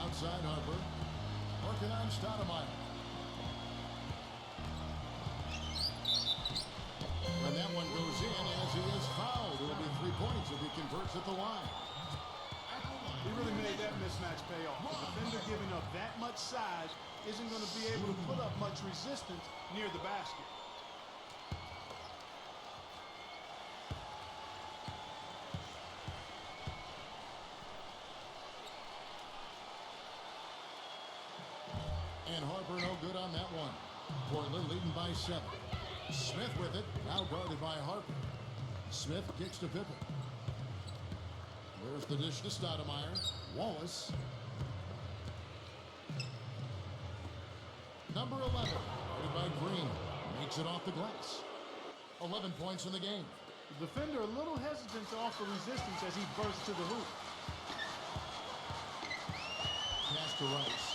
Outside Harper. Working on Stoudemire. And that one goes in as he is fouled. It'll be 3 points if he converts at the line.
He really made that mismatch pay off. The defender giving up that much size isn't going to be able to put up much resistance near the basket.
And Harper no good on that one. Portland leading by 7. Smith with it, now guarded by Harper. Smith kicks to Pippen. There's the dish to Stoudemire. Wallace. Number 11, guarded by Green. Makes it off the glass. 11 points in the game.
The defender a little hesitant to offer resistance as he bursts to the hoop.
Pass to Rice.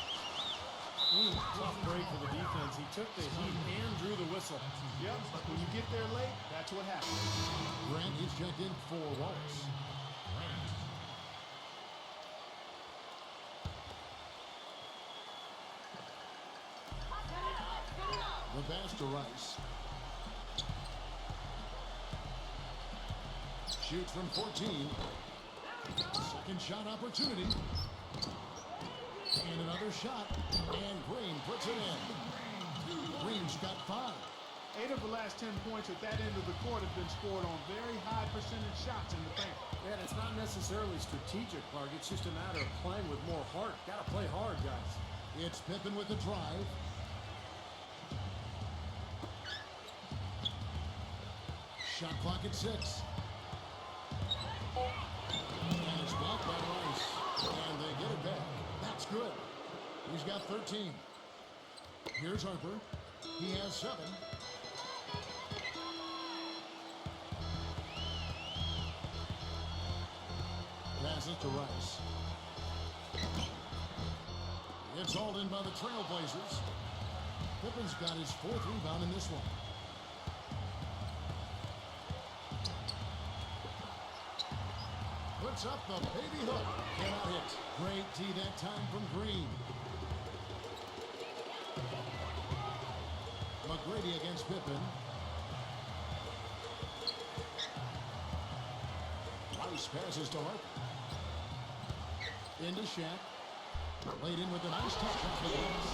Tough break for the defense. He took the heat and drew the whistle.
Yep, when you get there late, that's what happens.
Grant is checked in for Wallace. The pass to Rice. Shoots from 14. Second shot opportunity. And another shot. And Green puts it in. Green's got 5.
8 of the last 10 points at that end of the court have been scored on very high percentage shots in the paint.
Yeah, and it's not necessarily strategic, Clark. It's just a matter of playing with more heart. Got to play hard, guys.
It's Pippen with the drive. Shot clock at 6. And it's blocked by Rice. And they get it back. That's good. He's got 13. Here's Harper. He has 7. Passes to Rice. It's hauled in by the Trailblazers. Pippen's got his 4th rebound in this one. Puts up the baby hook. Cannot hit. Great D that time from Green. McGrady against Pippen. Rice passes to Harper. Into Shaq. Laid in with a nice touch off the glass.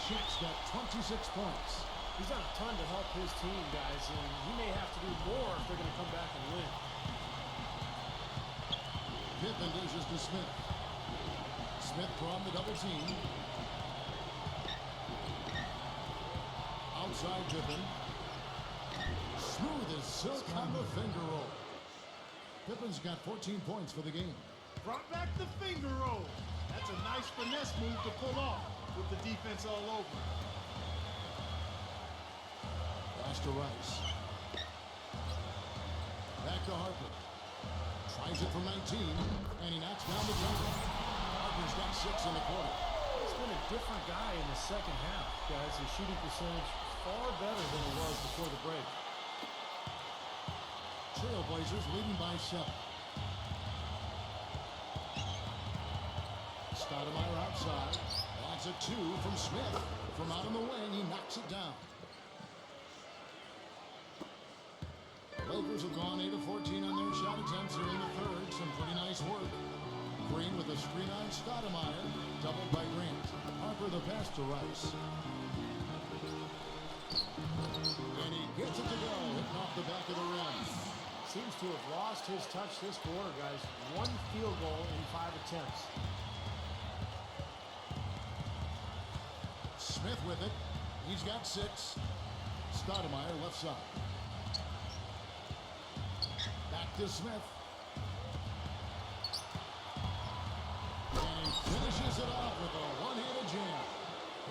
Shaq's got 26 points.
He's done a ton to help his team, guys, and he may have to do more if they're going to come back and win.
Pippen dishes to Smith. Smith from the double team. Outside Pippen. Smooth as silk on the finger roll. Pippen's got 14 points for the game.
Brought back the finger roll. That's a nice finesse move to pull off with the defense all over.
Pass to Rice. Back to Harper. Tries it from 19, and he knocks down the jumper. Harper's got 6 in the quarter.
He's been a different guy in the second half, guys. His shooting percentage far better than it was before the break.
Trailblazers leading by 7. Stoudemire outside. That's a 2 from Smith. From out on the wing, he knocks it down. Lakers have gone 8 of 14 on their shot attempts here in the third. Some pretty nice work. Green with a screen on Stoudemire. Doubled by Grant. Harper for the pass to Rice. And he gets it to go, hitting off the back of the rim.
Seems to have lost his touch this quarter, guys. 1 field goal in 5 attempts.
Smith with it. He's got 6. Stoudemire left side. Back to Smith. And he finishes it off with a one-handed jam.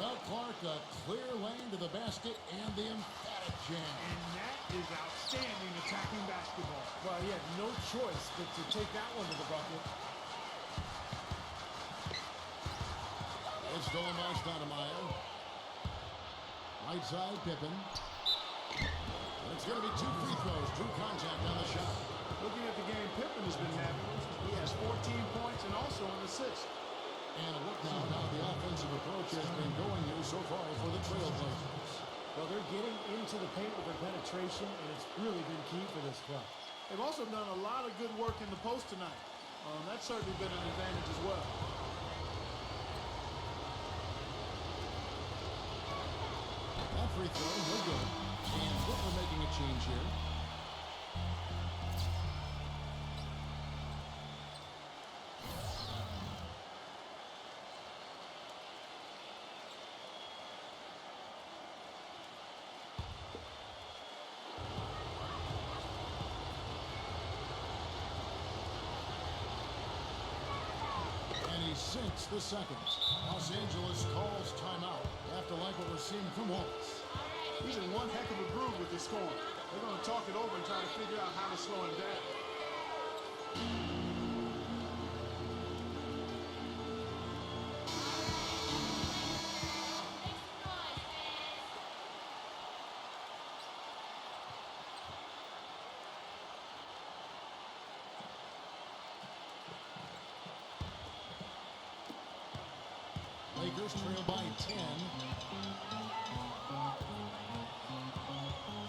Well, Clark, a clear lane to the basket and the emphatic jam.
And that is outstanding attacking basketball.
Well, he had no choice but to take that one to the bucket.
It's stolen by Stoudemire. Right side, Pippen. And it's going to be 2 free throws, true contact on the shot.
Looking at the game Pippen has been having, he has 14 points and also an assist.
And a look now how the offensive approach has been going here so far for the Trailblazers.
Well, they're getting into the paint with their penetration, and it's really been key for this club.
They've also done a lot of good work in the post tonight. That's certainly been an advantage as well.
That free throw, no good. And Brooklyn making a change here. Sinks the second. Los Angeles calls timeout after like what we're seeing from Wallace.
He's in one heck of a groove with this scoring. They're going to talk it over and try to figure out how to slow him down.
Lakers trail by 10.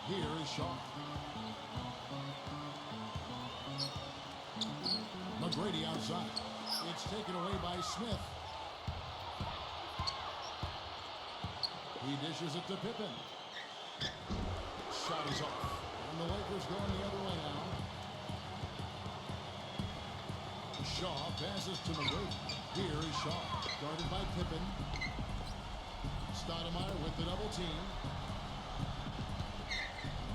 Here is Shaw. McGrady outside. It's taken away by Smith. He dishes it to Pippen. Shot is off. And the Lakers going the other way now. Shaw passes to McGrady. Here is Shaw, guarded by Pippen. Stoudemire with the double team.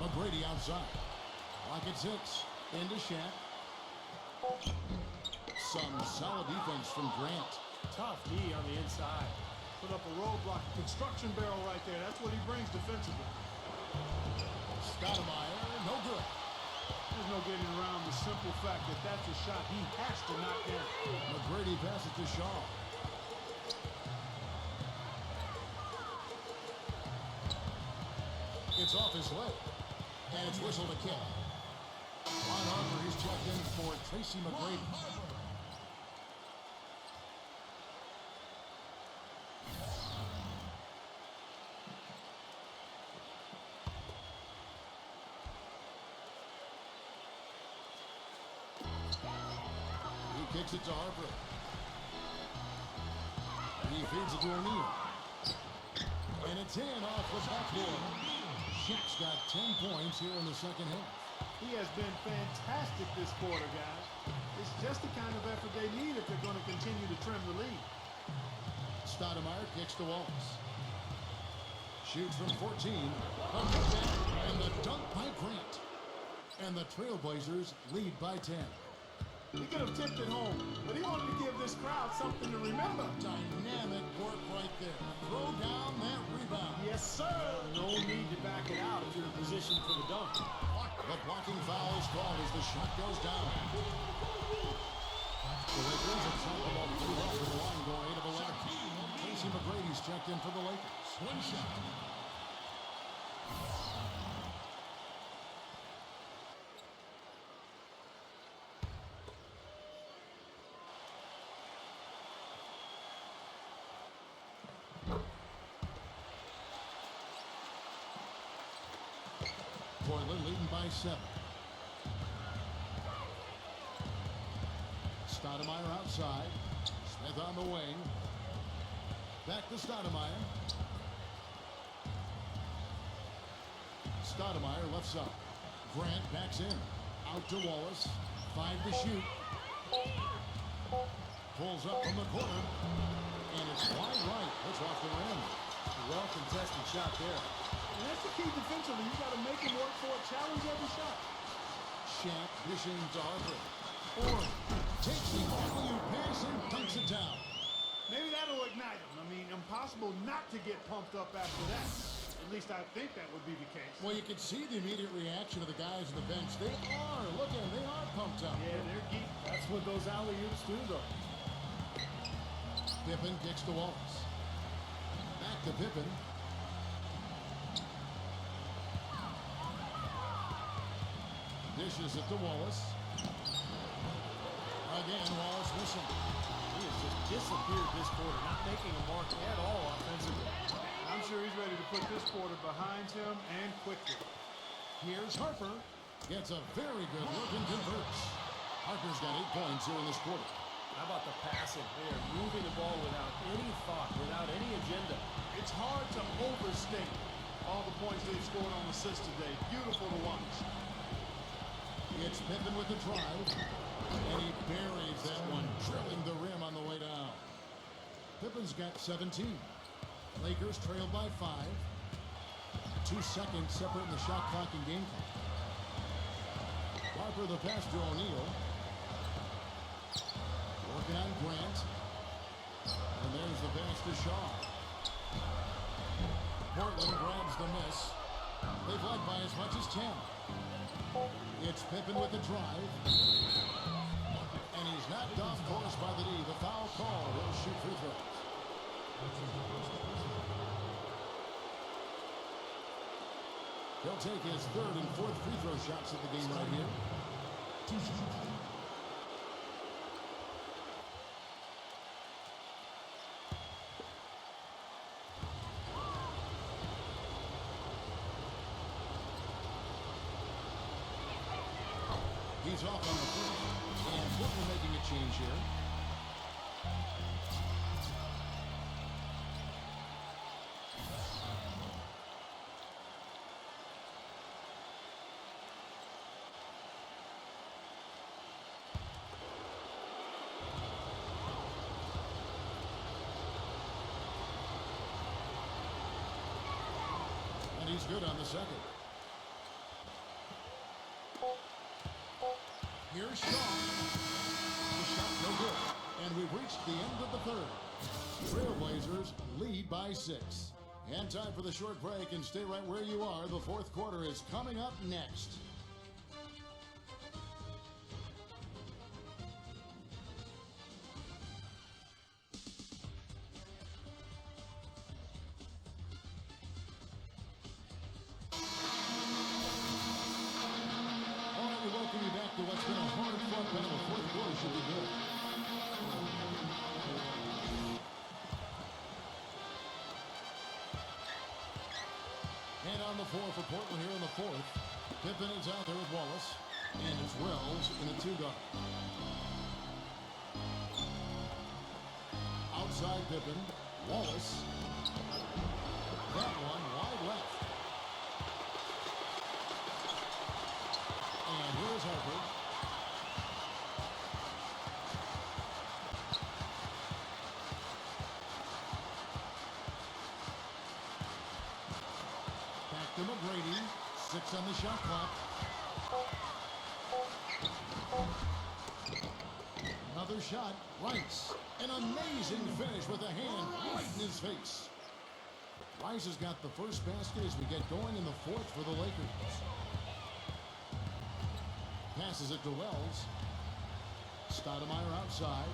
McGrady outside. Clock at 6. Into Shaq. Some solid defense from Grant.
Tough D on the inside.
Put up a roadblock, a construction barrel right there. That's what he brings defensively.
Stoudemire, no good.
There's no getting around the simple fact that that's a shot he has to knock down.
McGrady passes to Shaw. It's off his leg. And it's whistled a kick. On Harper, he's checked in for Tracy McGrady. He kicks it to Harper. And he feeds it to O'Neal. And it's in off the backboard. Shaq's got 10 points here in the second half.
He has been fantastic this quarter, guys. It's just the kind of effort they need if they're going to continue to trim the lead.
Stoudemire kicks to Wallace. Shoots from 14. And the dunk by Grant. And the Trailblazers lead by 10.
He could have tipped it home, but he wanted to give this crowd something to remember.
Dynamic work right there. Throw down that rebound.
Yes, sir.
No need to back it out if you're in position for the dunk.
The blocking foul is called as the shot goes down. The Lakers have shot the ball pretty well from the line, going 8 of 11. Tracy McGrady's checked in for the Lakers. One shot. Portland leading by 7. Stoudemire outside. Smith on the wing. Back to Stoudemire. Stoudemire left side. Grant backs in. Out to Wallace. 5 to shoot. Pulls up from the corner. And it's wide right. Puts off the rim.
Well-contested shot there.
And that's the key defensively. You got to make him work for it. Challenge every shot.
Shaq dishing to Harper. Or takes the alley-oop pass and dunks it down.
Maybe that'll ignite him. I mean, impossible not to get pumped up after that. At least I think that would be the case.
Well, you can see the immediate reaction of the guys on the bench. They are. Look at them. They are pumped up.
Yeah, they're geek.
That's what those alley-oops do, though.
Pippen kicks to Wallace. Back to Pippen. Dishes it to Wallace. Again, Wallace missing.
He has just disappeared this quarter, not making a mark at all offensively.
I'm sure he's ready to put this quarter behind him and quickly.
Here's Harper. Gets a very good look and converts. Harper's got 8 points here in this quarter.
How about the passing? They are moving the ball without any thought, without any agenda.
It's hard to overstate all the points they've scored on assists today. Beautiful to watch.
It's Pippen with the drive. And he buries that one, drilling the rim on the way down. Pippen's got 17. Lakers trailed by 5. 2 seconds separating the shot clock and game clock. Harper the pass to O'Neal. Working on Grant. And there's the pass to Shaw. Portland grabs the miss. They've led by as much as 10. It's Pippen with the drive. And he's knocked off course by the D. The foul call. He'll shoot free throws. He'll take his 3rd and 4th free throw shots of the game right here. He's off on the first, and Brooklyn making a change here. And he's good on the second. Here's Shaw. The shot no good. And we've reached the end of the 3rd. Trailblazers lead by 6. And time for the short break, and stay right where you are. The 4th quarter is coming up next. Welcome you back to what's been a hard-fought battle. 4th quarter should be good. And on the floor for Portland here in the 4th. Pippen is out there with Wallace. And it's Wells in a 2-guard. Outside Pippen. Wallace. That one wide left. And here's Harper. Back to McGrady. 6 on the shot clock. Another shot. Rice. An amazing finish with a hand right in his face. Rice has got the first basket as we get going in the 4th for the Lakers. Passes it to Wells. Stoudemire outside.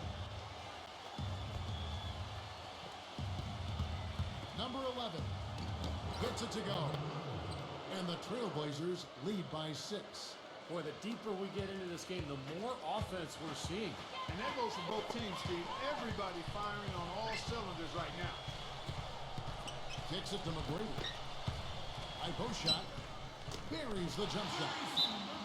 Number 11 gets it to go. And the Trailblazers lead by 6.
Boy, the deeper we get into this game, the more offense we're seeing.
And that goes for both teams, Steve. Everybody firing on all cylinders right now.
Kicks it to McGrady. High post shot. Buries the jump shot.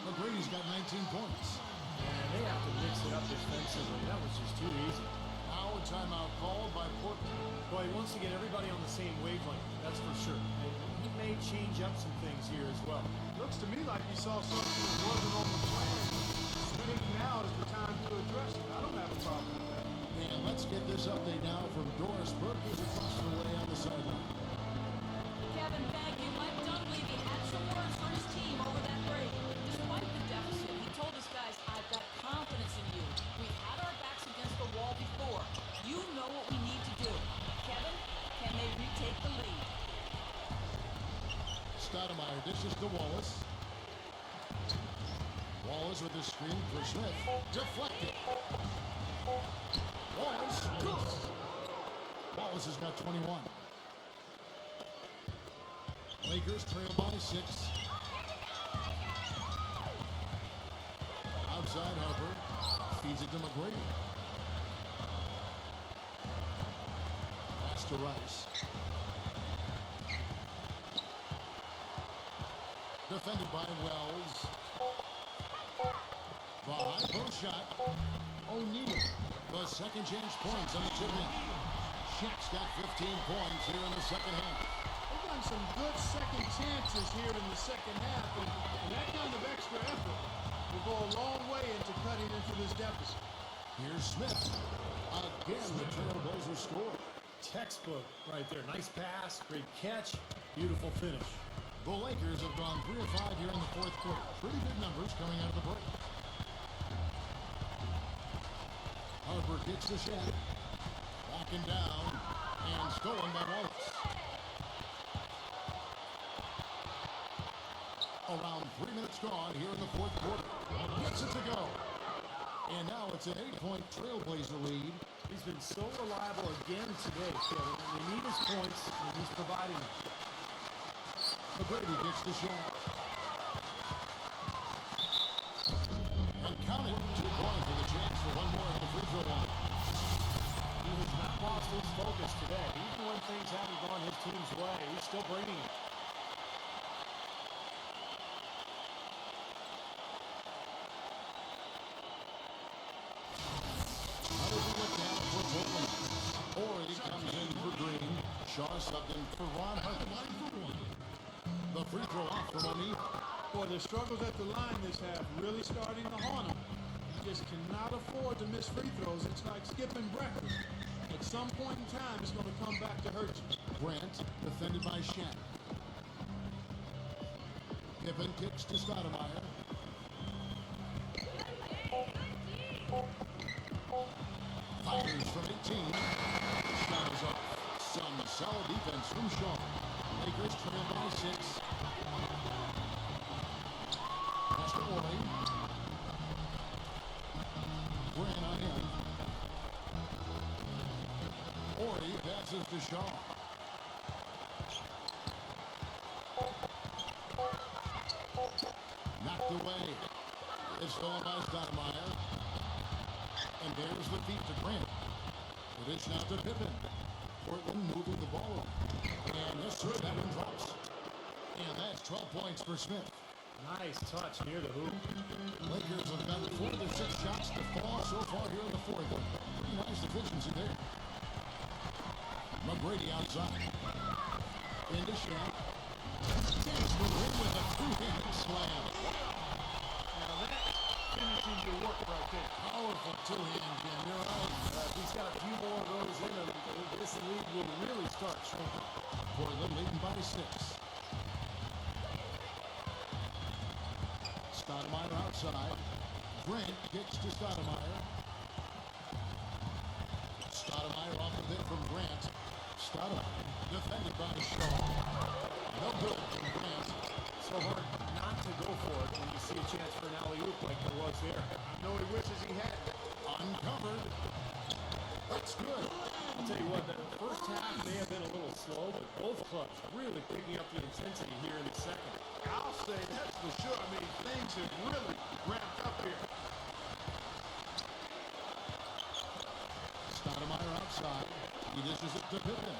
McGrady's got 19 points.
And they have to mix it up defensively. That was just too easy.
Now a timeout called by Portland.
Well, he wants to get everybody on the same wavelength, that's for sure. And he may change up some things here as well.
Looks to me like he saw something that wasn't on the plan. I think now is the time to address it. I don't have a problem with that.
And let's get this update now from Doris Burke, who's across the way on the sideline.
Kevin, thank you. Mike Dunleavy had some words for his team over that break. Despite the deficit, he told his guys, I've got confidence in you. We've had our backs against the wall before. You know what we need to do. Kevin, can they retake the lead?
Stoudemire dishes to Wallace. Wallace with the screen for Smith. Deflected. Wallace. Wallace has got 21. Lakers trail by 6. Outside Harper. Feeds it to McGrady. Pass to Rice. Defended by Wells. The high post shot. O'Neal. The second chance points on the tip-in. Shaq's got 15 points here in the second half.
They've gotten some good second chances here in the second half, and that kind of extra effort will go a long way into cutting into this deficit.
Here's Smith. Again, the Trailblazers score.
Textbook right there. Nice pass, great catch, beautiful finish.
The Lakers have gone 3 of 5 here in the fourth quarter. Pretty good numbers coming out of the break. Harper gets the shot. Walking down and stolen by Wallace. Around 3 minutes gone here in the fourth quarter. Gets it to go. And now it's an 8-point Trailblazer lead.
He's been so reliable again today, Kevin. They need his points, and he's providing them.
McGrady gets the shot. And count it. 2 points with a chance for one more at the free throw line.
He has not lost his focus today. Even when things haven't gone his team's way, he's still bringing it.
How does it look now for Portland? Horry comes in for Green. Shaw subbed in for Ron Harper. The free throw off from O'Neal.
Boy, their struggles at the line this half really starting to haunt them. You just cannot afford to miss free throws. It's like skipping breakfast. At some point in time, it's going to come back to hurt you.
Grant, defended by Shaq. Pippen kicks to Stoudemire. Fires from 18. Shot is off. Some solid defense from Shaw. Lakers trail by 6. Pass to Horry. Grant on him. Horry passes to Shaw. Knocked away. It's stolen by Stoudemire. And there's the feed to Grant. The dish now to Pippen. Portland moving the ball. And yes, sir, that one drops. And that's 12 points for Smith.
Nice touch near the hoop.
Lakers have gotten 4 of their 6 shots to fall so far here in the fourth. Pretty nice efficiency there. McGrady outside. Into Shaq. Takes the win with a 2-handed slam.
Now that finishing your work right there.
Powerful 2-hand game. You're right.
If he's got a few more of those in him, this lead will really start shrinking.
Portland leading by 6. Stoudemire outside. Grant kicks to Stoudemire. Stoudemire off a bit from Grant. Stoudemire defended by Shaw. No good from Grant.
So hard not to go for it when you see a chance for an alley-oop like there was there.
I know he wishes he had that.
Uncovered. That's good.
I'll tell you what, the first half may have been a little slow, but both clubs really picking up the intensity here in the second.
I'll say that's for sure. I mean, things have really ramped up here.
Stoudemire outside. He dishes it to Pippen.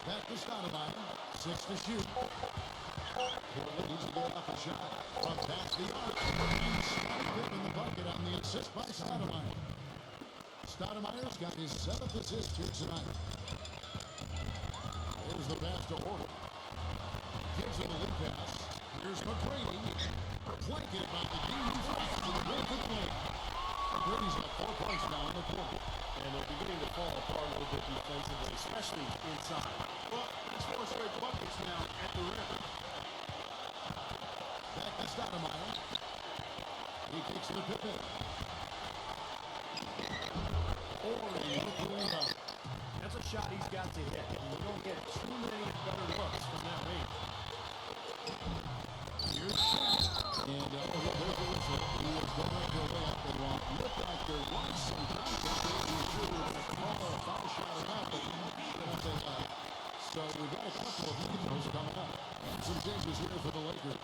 Back to Stoudemire. 6 to shoot. Portland needs to get off a shot from past the arc. And Scottie in the bucket on the assist by Stoudemire. Stoudemire's got his 7th assist here tonight. There's the pass to Orton. Gives him a lead pass. Here's McGrady. Flanking by the defense to the goal for the lane. McGrady's got 4 points now in the quarter.
And they're beginning to fall apart a little bit defensively, especially inside.
Well, it's 4 straight buckets now at the rim.
Back to Stoudemire. He kicks to Pippen. Orton with the rebound.
That's a shot he's got to hit. And you don't get too many better looks from that range.
Here's Shaq. And there's a whistle. He was going up to a layup and looked like there was some contact. Call a foul shot or not, but didn't say that. So we've got a couple of free throws coming up. And some changes here for the Lakers.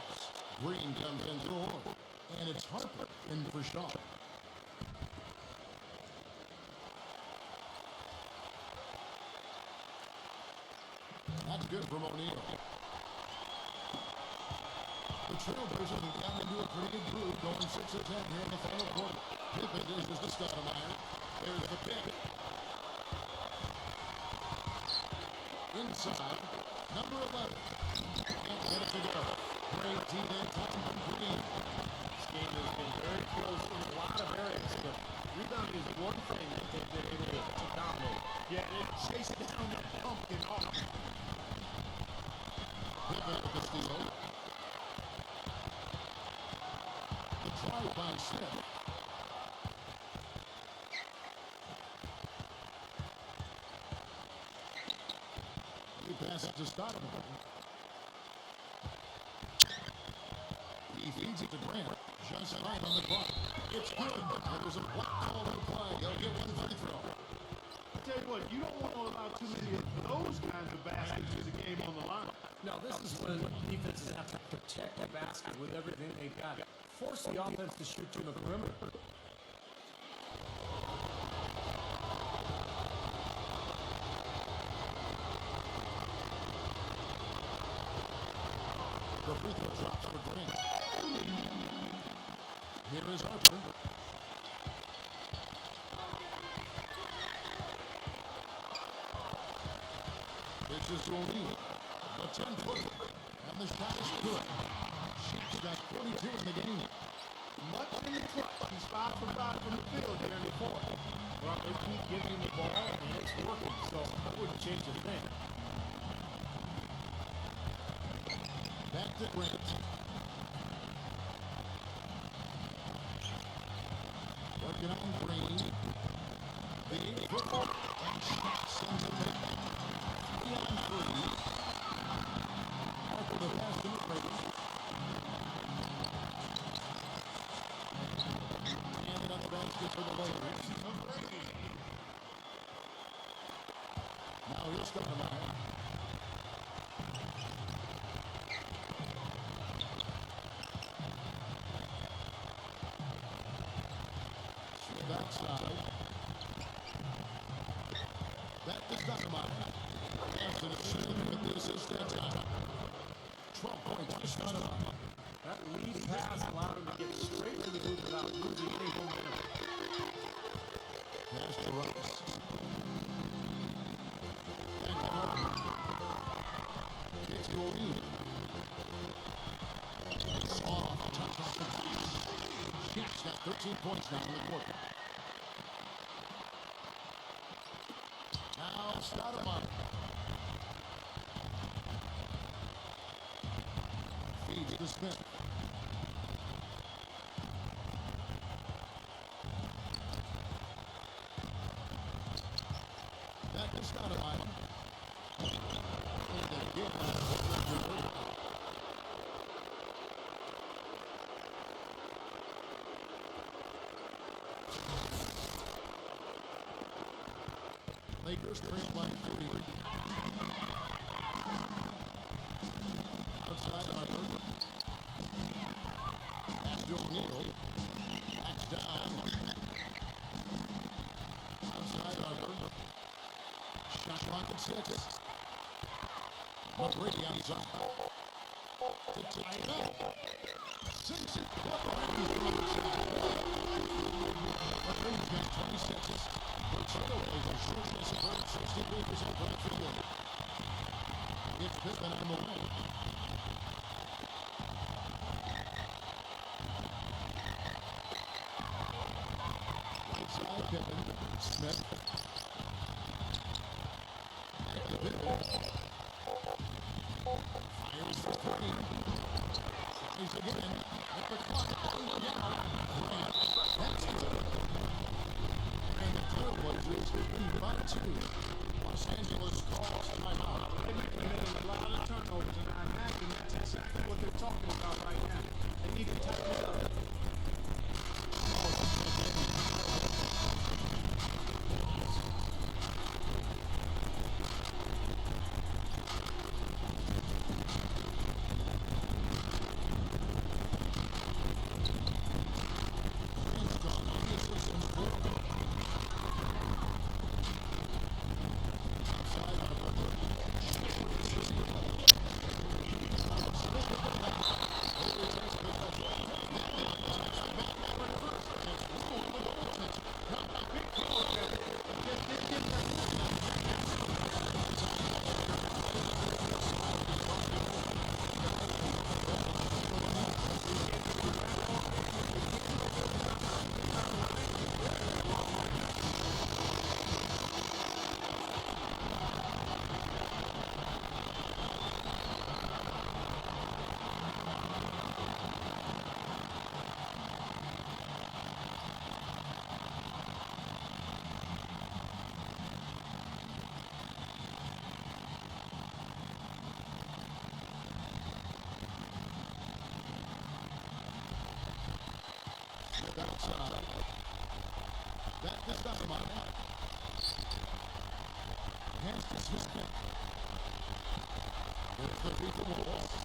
Green comes in through Orton. And it's Harper in for Shaw. That's good from O'Neal. The Trailblazers have gotten into a pretty good groove, going 6 of 10 here in the final quarter. Pippen dishes to Stoudemire. There's the pick. Inside, number 11. Can't get it to go. Great team in time from Green.
This game has been very close in a lot of areas, but rebounding is one thing that they've been able to dominate.
Yeah, they chase down that pumpkin off.
Pippen with the steal. The try by Smith. He passes to Stoudemire. He feeds it to Grant. Just fine on the clock. It's good. There's a block call on the play. He'll get 1 free throw.
I tell you what, you don't want to allow too many of those kinds of baskets with the game on the line.
Now, this is when defenses have to protect the basket with everything they've got. Force the offense to shoot to the perimeter.
The free throw drops for Grant. Here is Harper. Pitches to O'Neal. The 10-footer. And the shot is good. Shaq's got 42 in the game.
Much in the clutch. He's 5 for 5 from the field here in the fourth.
Well, they keep giving him the ball, and it's working, so I wouldn't change a thing.
Back to Grant. Working on Green. The 8-footer. And Shaq sends it back. 3 on 3. Harper the pass to McGrady. And another basket for the Lakers. Now here's Stoudemire. Outside. Back to Stoudemire. Anthony Smith with the assist that time. 12 points to Stoudemire.
That lead pass allowed him to get straight to the hoop without losing any momentum.
Pass to Rice. Back to Harper. Kicks to O'Neal. Soft touch off the glass. Shaq's got 13 points now in the quarter. Now Stoudemire. Feeds to Smith. Back to Stoudemire. And again, Lakers trail by 3. Outside Harper. Pass to O'Neal. Backs down. Outside Harper. Shot clock at 6. McGrady outside. to tie it up. Simpson. But then he's got 26. For Trailblazers, a short chance of burning 63% from the field. It's Pippen on the wing. Right side, Pippen. Smith. Back to Pippen. Fires for three. Tries again. At the clock. Going down. Grant. That's good. And the Trailblazers lead by 2. Los Angeles calls timeout.
They made a lot of turnovers, and I imagine that's exactly what they're talking about right now. They need to tighten it up.
That's not my line. Hands to Smith. There's the free from Wallace.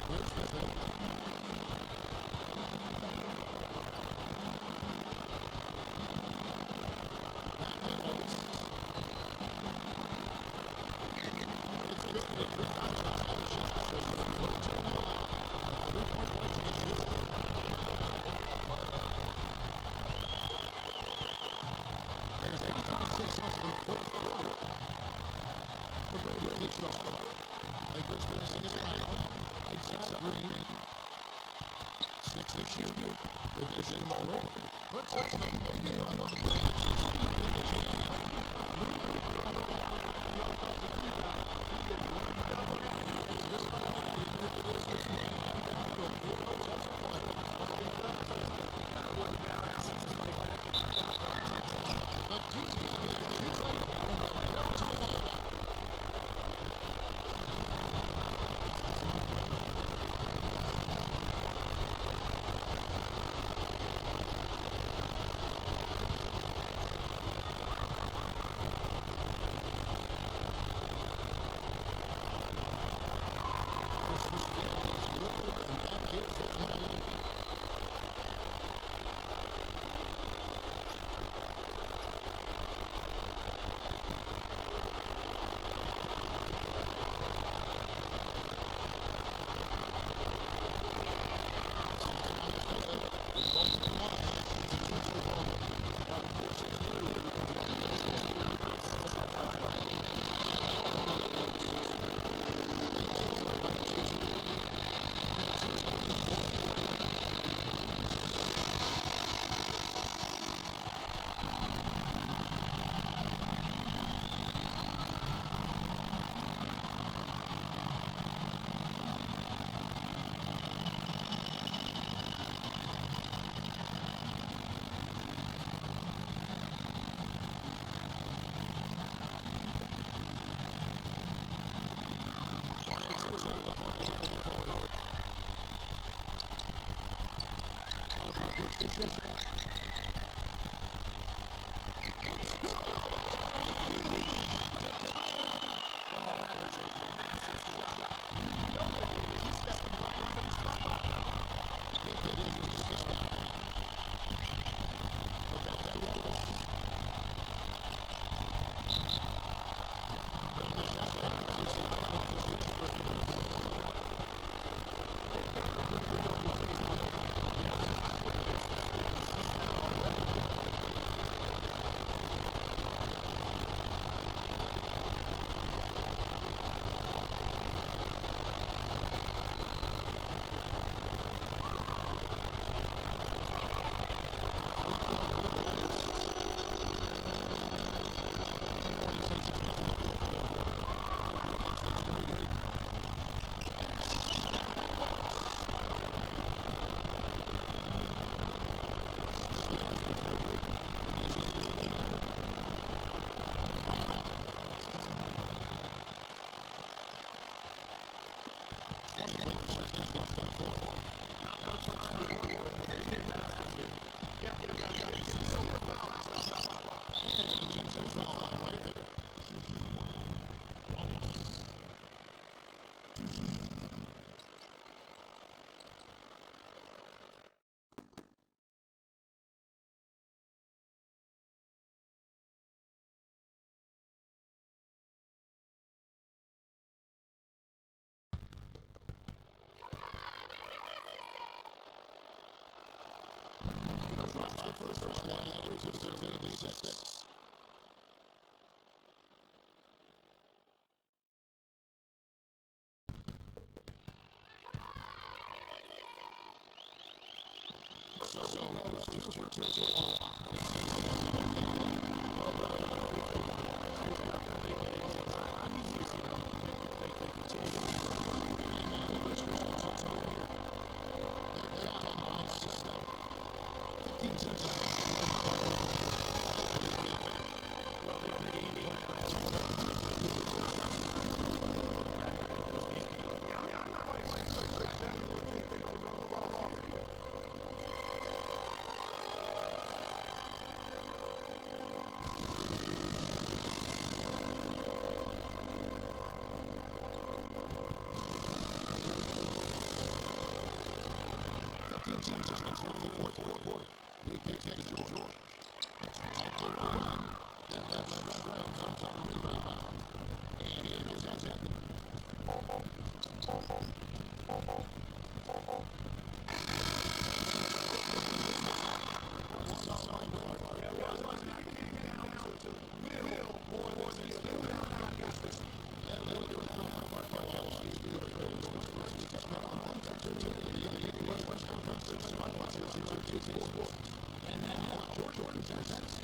Where's the thing? And now, Jordan presents